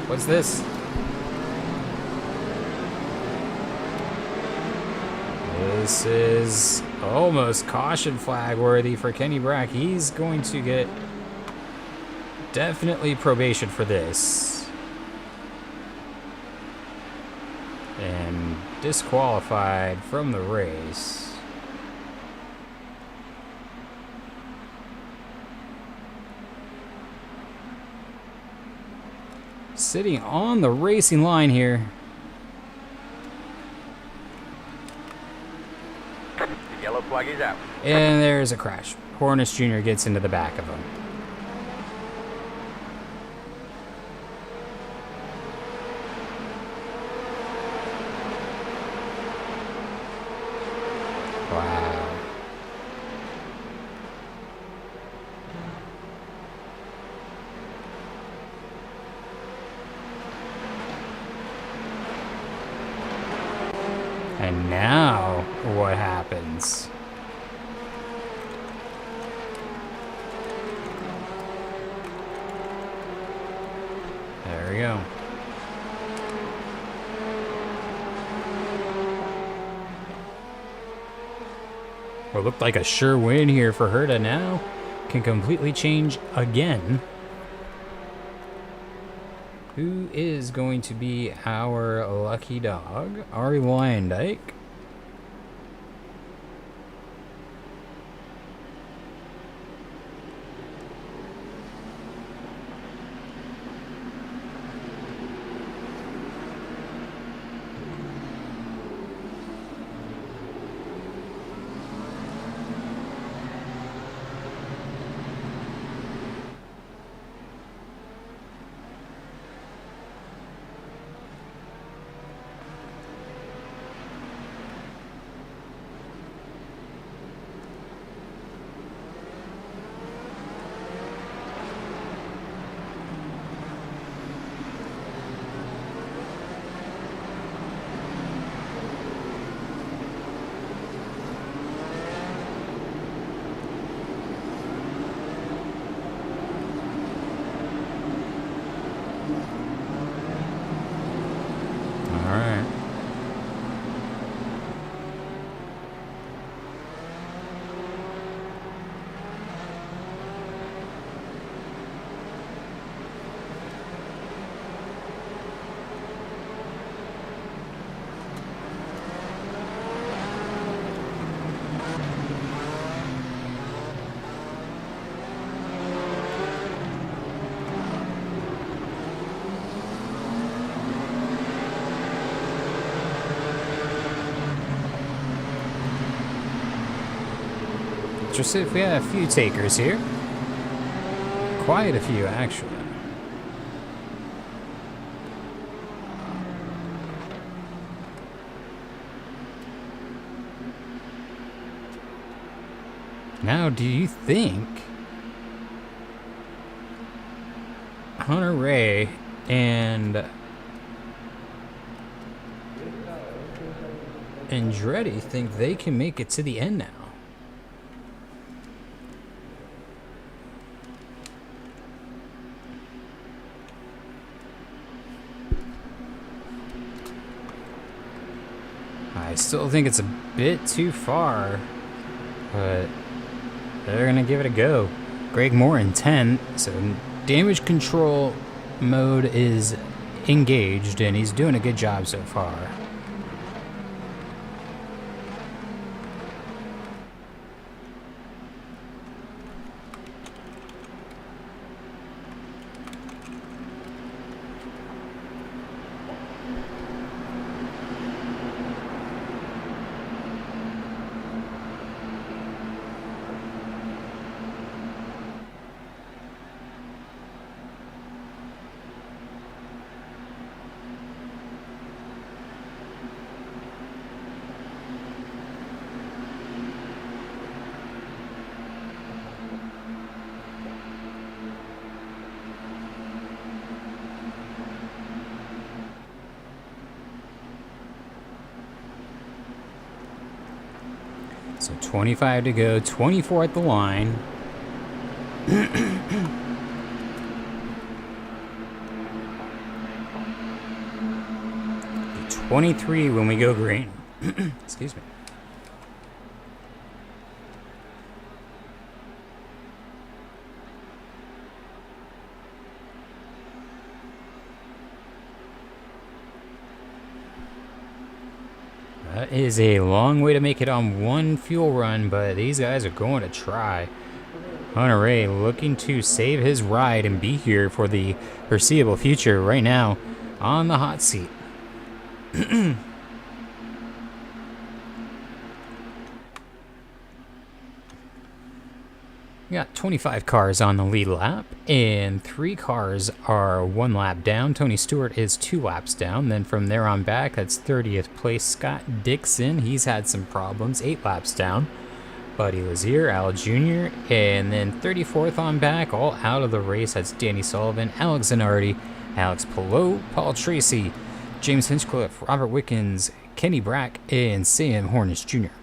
what's this? This is almost caution flag worthy for Kenny Brack. He's going to get definitely probation for this. And disqualified from the race. Sitting on the racing line here. The yellow flag is out. And there's a crash. Hornish Jr. gets into the back of him. Wow. And now, what happens? What looked like a sure win here for Herta now can completely change again. Who is going to be our lucky dog? Ari Lyondike. Just if we have a few takers here. Quite a few, actually. Now, do you think Hunter Ray and Andretti think they can make it to the end now? I still think it's a bit too far, but they're gonna give it a go. Greg Moore in 10, so damage control mode is engaged, and he's doing a good job so far. So 25 to go, 24 at the line. 23 when we go green. Excuse me. That is a long way to make it on one fuel run, but these guys are going to try. Hunter Ray looking to save his ride and be here for the foreseeable future right now on the hot seat. We got 25 cars on the lead lap, and 3 cars are 1 lap down. Tony Stewart is 2 laps down. Then from there on back, that's 30th place Scott Dixon. He's had some problems, 8 laps down. Buddy Lazier, Al Jr., and then 34th on back, all out of the race. That's Danny Sullivan, Alex Zanardi, Alex Pillow, Paul Tracy, James Hinchcliffe, Robert Wickens, Kenny Brack, and Sam Hornish Jr.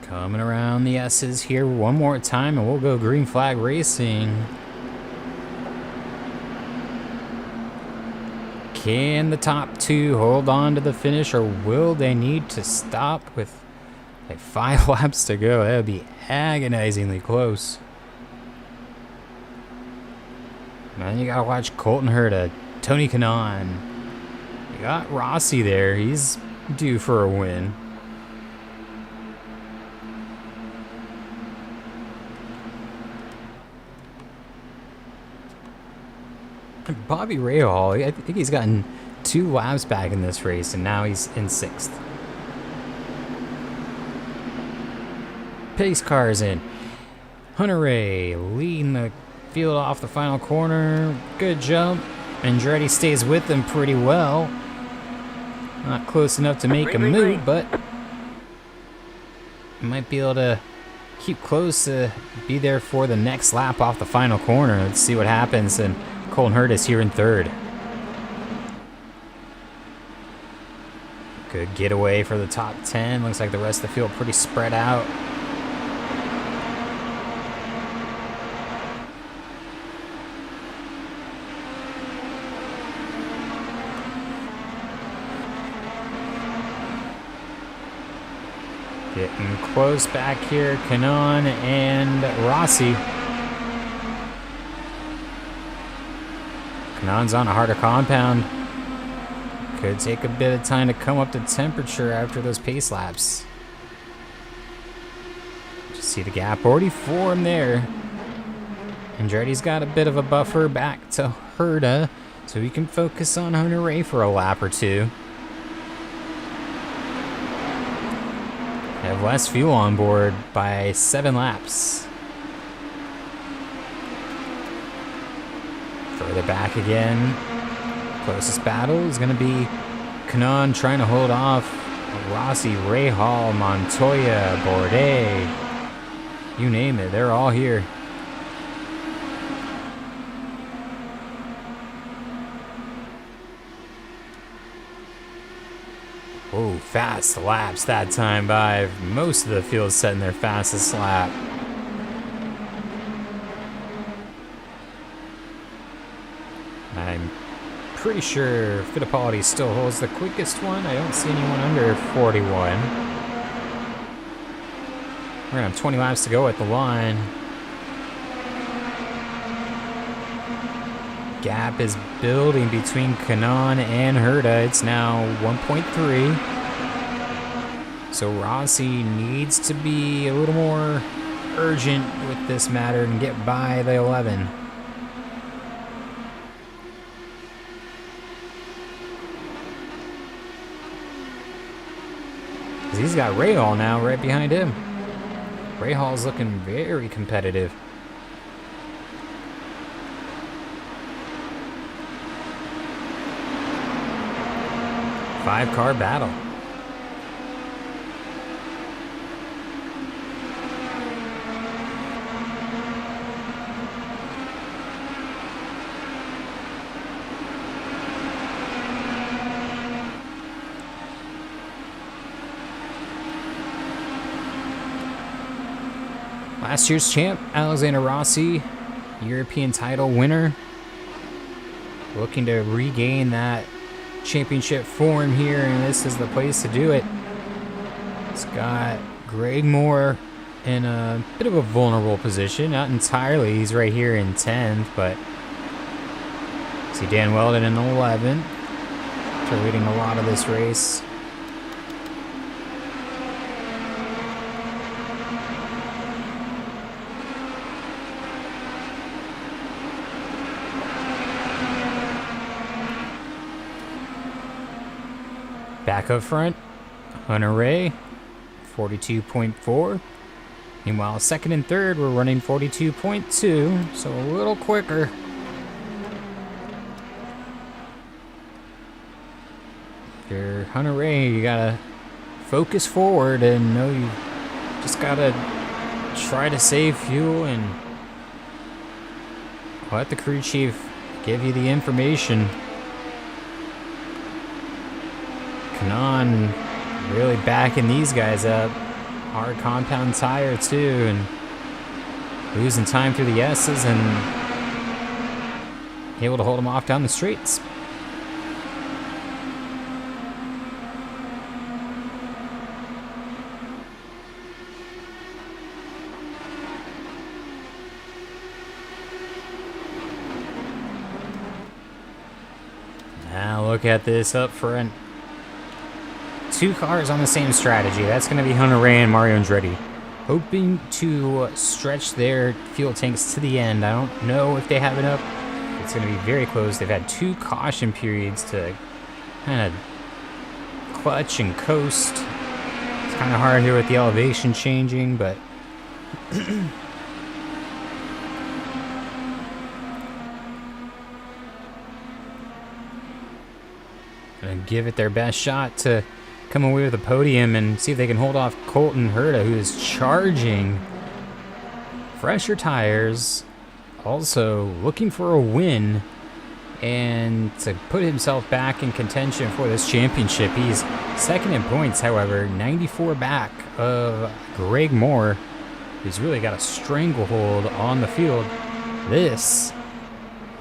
Coming around the S's here one more time, and we'll go green flag racing. Can the top two hold on to the finish, or will they need to stop with like 5 laps to go? That would be agonizingly close. Man, you gotta watch Colton Herta, Tony Kanaan. You got Rossi there. He's due for a win. Bobby Rahal, I think he's gotten 2 laps back in this race, and now he's in 6th. Pace cars in. Hunter Ray leading the field off the final corner. Good jump. Andretti stays with him pretty well. Not close enough to make a move, but might be able to keep close to be there for the next lap off the final corner. Let's see what happens. And Colton Herta is here in 3rd. Good getaway for the top 10. Looks like the rest of the field pretty spread out. Getting close back here, Kanaan and Rossi. Kanaan's on a harder compound. Could take a bit of time to come up to temperature after those pace laps. Just see the gap already formed there. Andretti's got a bit of a buffer back to Herta, so he can focus on Hunter Ray for a lap or two. Have less fuel on board by 7 laps. Further back again. Closest battle is going to be Kanaan trying to hold off Rossi, Rahal, Montoya, Bourdais. You name it, they're all here. Oh, fast laps that time by most of the field setting their fastest lap. I'm pretty sure Fittipaldi still holds the quickest one. I don't see anyone under 41. We're gonna have 20 laps to go at the line. Gap is building between Kanaan and Herta. It's now 1.3. So Rossi needs to be a little more urgent with this matter and get by the 11. He's got Rahal now right behind him. Rahal's looking very competitive. Five-car battle. Last year's champ, Alexander Rossi, European title winner, looking to regain that championship form here, and this is the place to do it. It's got Greg Moore in a bit of a vulnerable position, not entirely. He's right here in 10th, but see Dan Weldon in 11th. After leading a lot of this race. Back up front, Hunter Ray, 42.4. Meanwhile, second and third, we're running 42.2, so a little quicker. If you're Hunter Ray, you gotta focus forward and know you just gotta try to save fuel and let the crew chief give you the information. Kanaan really backing these guys up. Hard compound tire too, and losing time through the S's and able to hold them off down the straights. look at this up front. 2 cars on the same strategy. That's going to be Hunter and Mario Andretti, hoping to stretch their fuel tanks to the end. I don't know if they have enough. It's going to be very close. They've had 2 caution periods to kind of clutch and coast. It's kind of hard here with the elevation changing, but gonna give it their best shot to come away with a podium and see if they can hold off Colton Herta, who is charging fresher tires, also looking for a win and to put himself back in contention for this championship. He's second in points, however, 94 back of Greg Moore, who's really got a stranglehold on the field. This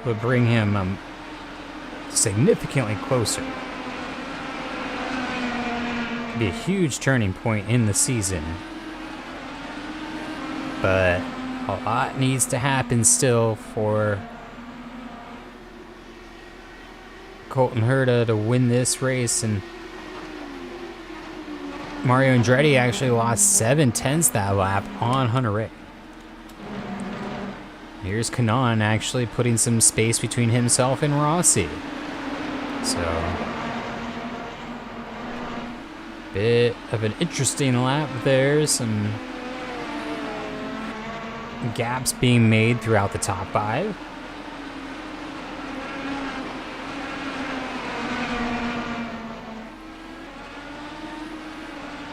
would bring him significantly closer. Be a huge turning point in the season, but a lot needs to happen still for Colton Herta to win this race. And Mario Andretti actually lost 7/10 that lap on Hunter. Here's Kanan actually putting some space between himself and Rossi. So, bit of an interesting lap there. Some gaps being made throughout the top 5.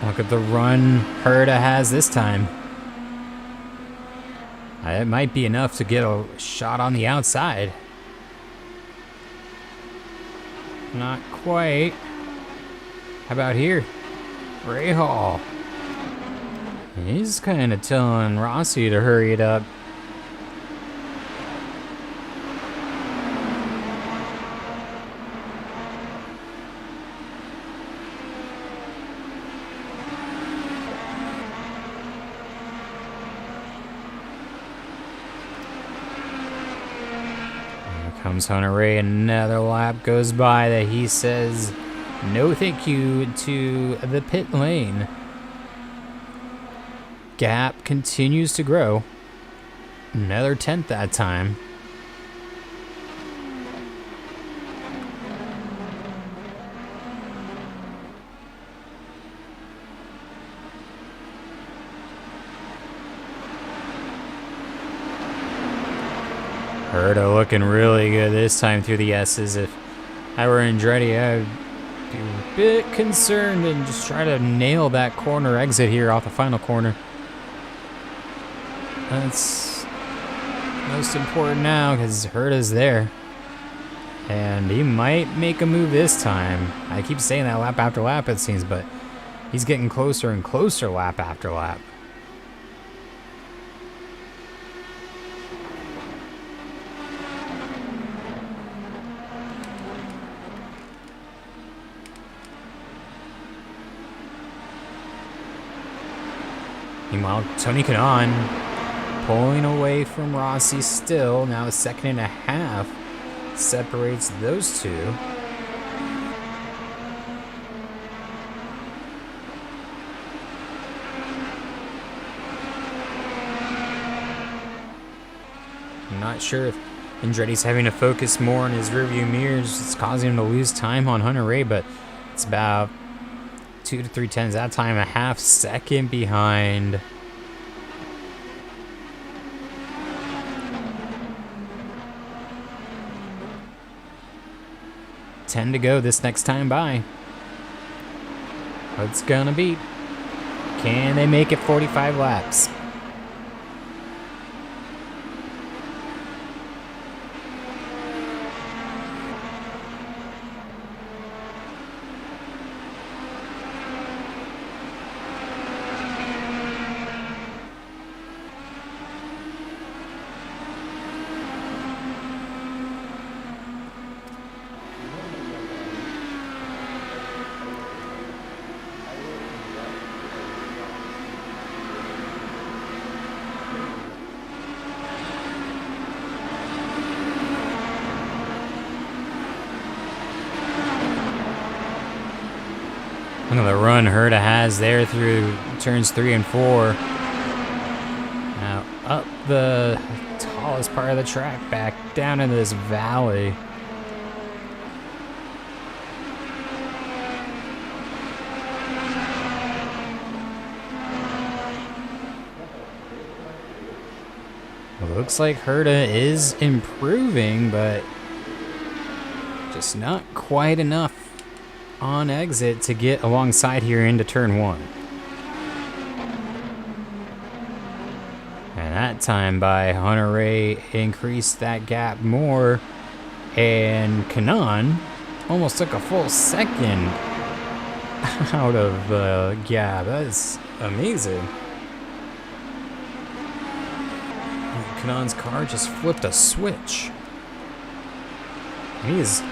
Look at the run Herta has this time. It might be enough to get a shot on the outside. Not quite. How about here? Rahal. He's kind of telling Rossi to hurry it up. Comes Hunter Ray, another lap goes by that he says no thank you to the pit lane. Gap continues to grow. Another 10th that time. Herta looking really good this time through the S's. If I were Andretti, I'd be a bit concerned and just try to nail that corner exit here off the final corner. That's most important now because Herta's there. And he might make a move this time. I keep saying that lap after lap, it seems, but he's getting closer and closer lap after lap. Meanwhile, Tony Kanaan pulling away from Rossi still. Now a second and a half separates those two. I'm not sure if Andretti's having to focus more on his rearview mirrors. It's causing him to lose time on Hunter Ray, but it's about 2 to 3 tenths that time, a half second behind. $10 to go this next time by. What's gonna be? Can they make it 45 laps? Look at the run Herta has there through turns 3 and 4. Now up the tallest part of the track, back down into this valley. Looks like Herta is improving, but just not quite enough on exit to get alongside here into turn 1. And that time by Hunter Ray increased that gap more, and Kanan almost took a full second out of the gap. That's amazing. Kanan's car just flipped a switch. He is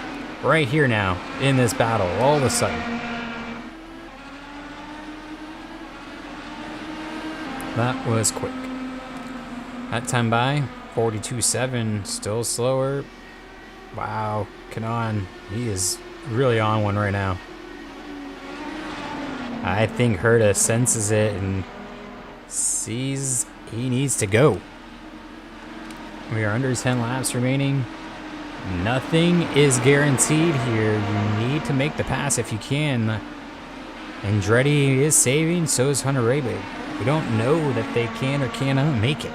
right here now in this battle all of a sudden. That was quick. That time by 42.7, still slower. Wow, Kanan, he is really on one right now. I think Herta senses it and sees he needs to go. We are under 10 laps remaining. Nothing is guaranteed here. You need to make the pass if you can. Andretti is saving, so is Hunter Ray. We don't know that they can or cannot make it.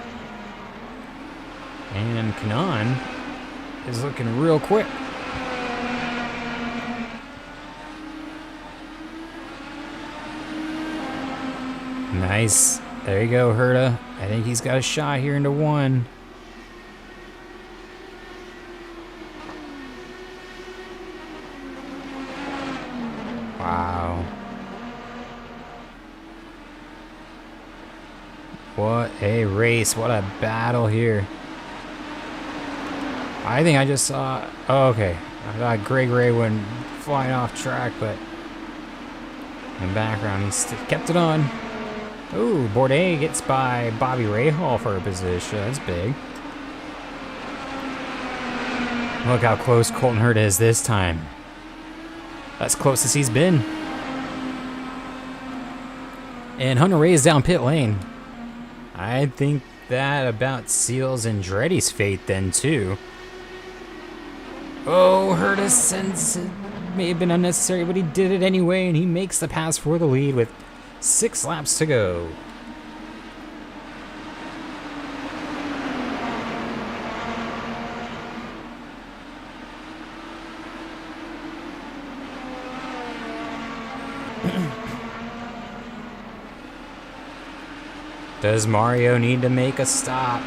And Kanan is looking real quick. Nice. There you go, Herta. I think he's got a shot here into 1. Wow. What a race. What a battle here. I think I just saw... Oh, okay. I thought Greg Ray went flying off track, but... in the background, he kept it on. Ooh, Bourdais gets by Bobby Rahal for a position. That's big. Look how close Colton Herta is this time. That's close as he's been. And Hunter Ray is down pit lane. I think that about seals Andretti's fate then too. Oh, Herta sense it may have been unnecessary, but he did it anyway, and he makes the pass for the lead with 6 laps to go. Does Mario need to make a stop?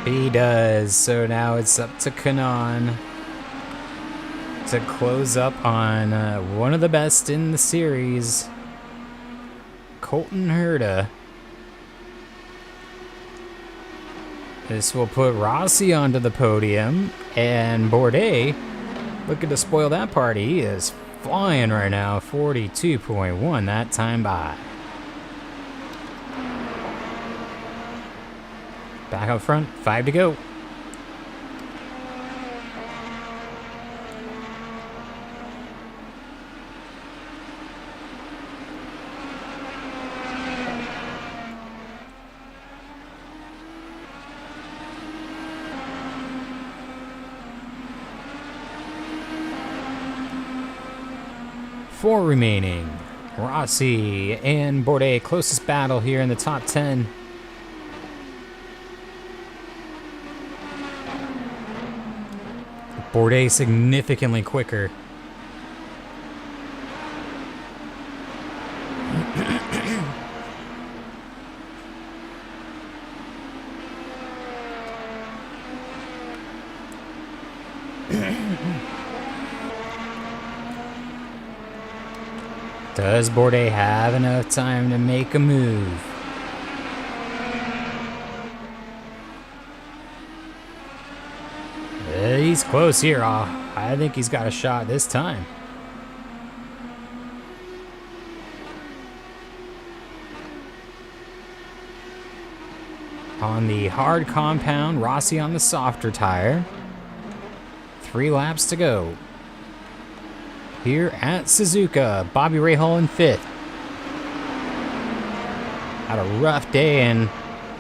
He does, so now it's up to Kanan to close up on one of the best in the series, Colton Herta. This will put Rossi onto the podium, and Bourdais looking to spoil that party. He is flying right now, 42.1 that time by. Back up front, 5 to go. Four remaining. Rossi and Bourdais, closest battle here in the top 10. Bourdais significantly quicker. Does Bourdais have enough time to make a move? He's close here. I think he's got a shot this time. On the hard compound, Rossi on the softer tire. 3 laps to go. here at Suzuka. Bobby Rahal in 5th. Had a rough day and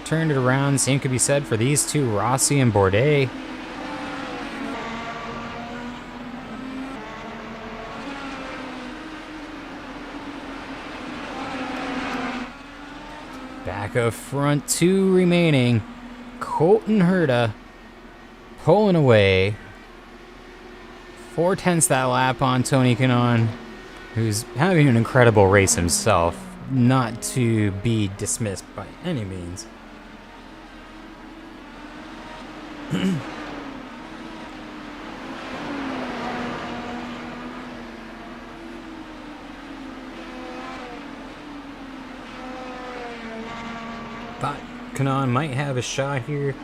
turned it around. Same could be said for these two, Rossi and Bourdais. Back up front, 2 remaining. Colton Herta pulling away. 4/10 that lap on Tony Kanaan, who's having an incredible race himself, not to be dismissed by any means. Thought Kanaan might have a shot here.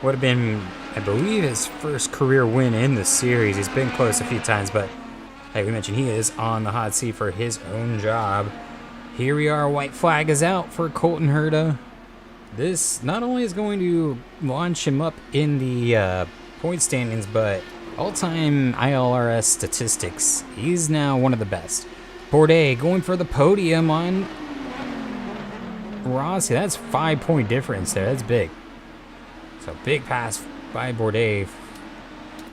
Would have been, I believe, his first career win in the series. He's been close a few times, but like we mentioned, he is on the hot seat for his own job. Here we are, white flag is out for Colton Herta. This not only is going to launch him up in the point standings, but all-time ILRS statistics, he's now one of the best. Bourdais going for the podium on Rossi. That's 5-point difference there. That's big. So big pass by Bourdais.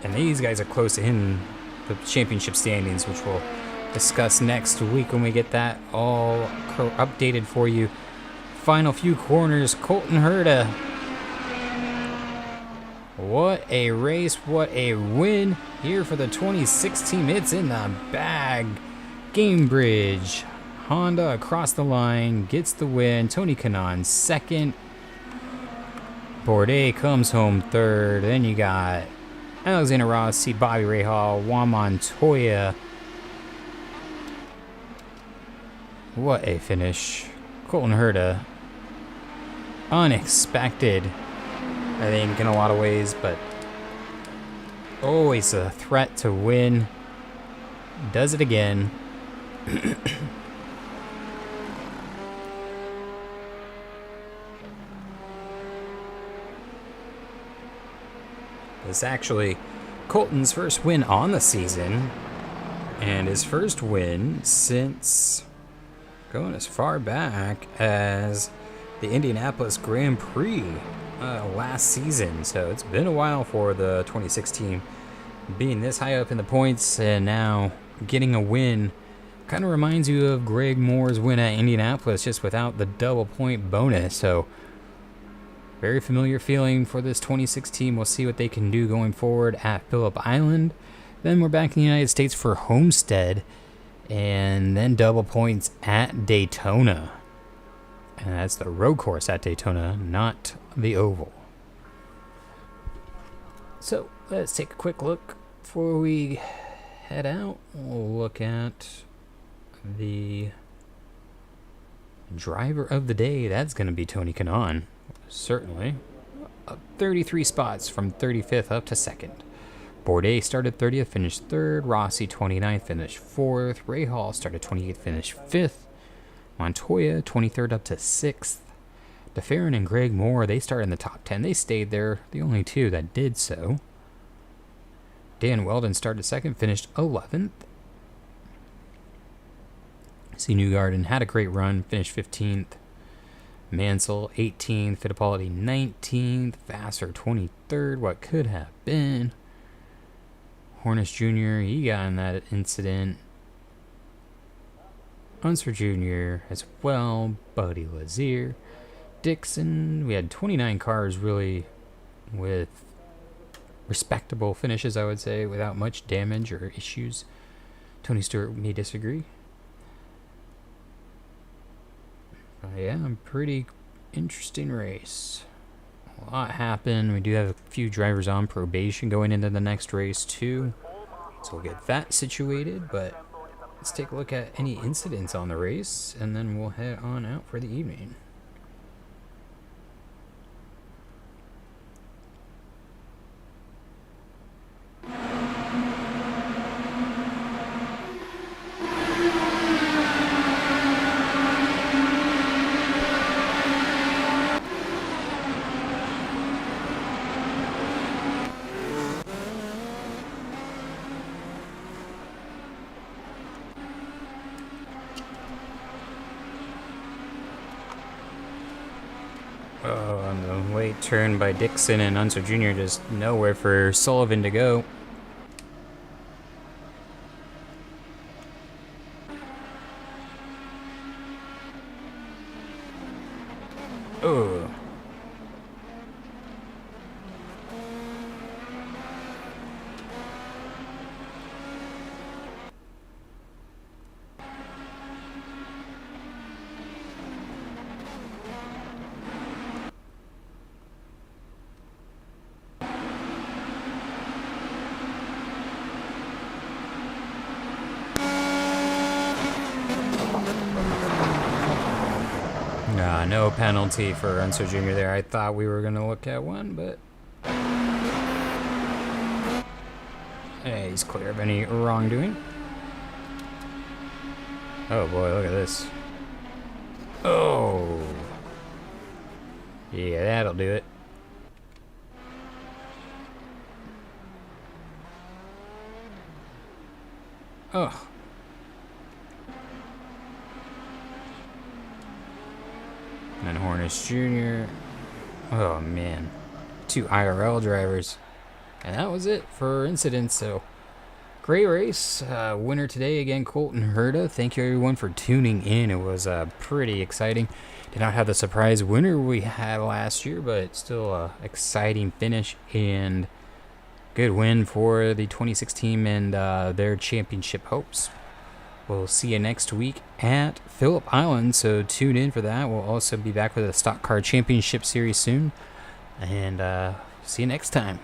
And these guys are close to him, the championship standings, which we'll discuss next week when we get that all updated for you. Final few corners, Colton Herta. What a race, what a win here for the 2016. It's in the bag. Gamebridge. Honda across the line, gets the win. Tony Kanaan 2nd. Bourdais comes home 3rd. Then you got Alexander Rossi, Bobby Rahal, Juan Montoya. What a finish. Colton Herta. Unexpected, I think, in a lot of ways, but always a threat to win. Does it again. It's actually Colton's first win on the season, and his first win since going as far back as the Indianapolis Grand Prix last season. So it's been a while for the 2016 being this high up in the points, and now getting a win. Kind of reminds you of Greg Moore's win at Indianapolis, just without the double point bonus. So very familiar feeling for this 2016. We'll see what they can do going forward at Phillip Island. Then we're back in the United States for Homestead, and then double points at Daytona. And that's the road course at Daytona, not the oval. So let's take a quick look before we head out. We'll look at the driver of the day. That's going to be Tony Kanaan. Certainly. 33 spots from 35th up to 2nd. Bourdais started 30th, finished 3rd. Rossi 29th, finished 4th. Rahal started 28th, finished 5th. Montoya 23rd up to 6th. DeFerrin and Greg Moore, they started in the top 10. They stayed there, the only two that did so. Dan Weldon started 2nd, finished 11th. C. Newgarden had a great run, finished 15th. Mansell 18th, Fittipaldi 19th, Vassar 23rd, what could have been. Hornish Jr., he got in that incident. Unser Jr. as well, Buddy Lazier. Dixon, we had 29 cars really with respectable finishes, I would say, without much damage or issues. Tony Stewart may disagree. Yeah, pretty interesting race. A lot happened. We do have a few drivers on probation going into the next race too, so we'll get that situated. But let's take a look at any incidents on the race, and then we'll head on out for the evening. Great turn by Dixon, and Unser Jr. just nowhere for Sullivan to go. Oh. No penalty for Unser Jr. there. I thought we were going to look at one, but hey, he's clear of any wrongdoing. Oh boy, look at this. Oh. Yeah, that'll do it. Oh. And Hornish Jr. Oh man, 2 IRL drivers, and that was it for incidents. So great race. Winner today again, Colton Herta. Thank you everyone for tuning in. It was pretty exciting. Did not have the surprise winner we had last year, but still a exciting finish and good win for the 26 team and their championship hopes. We'll see you next week at Phillip Island, so tune in for that. We'll also be back with a Stock Car Championship Series soon, and see you next time.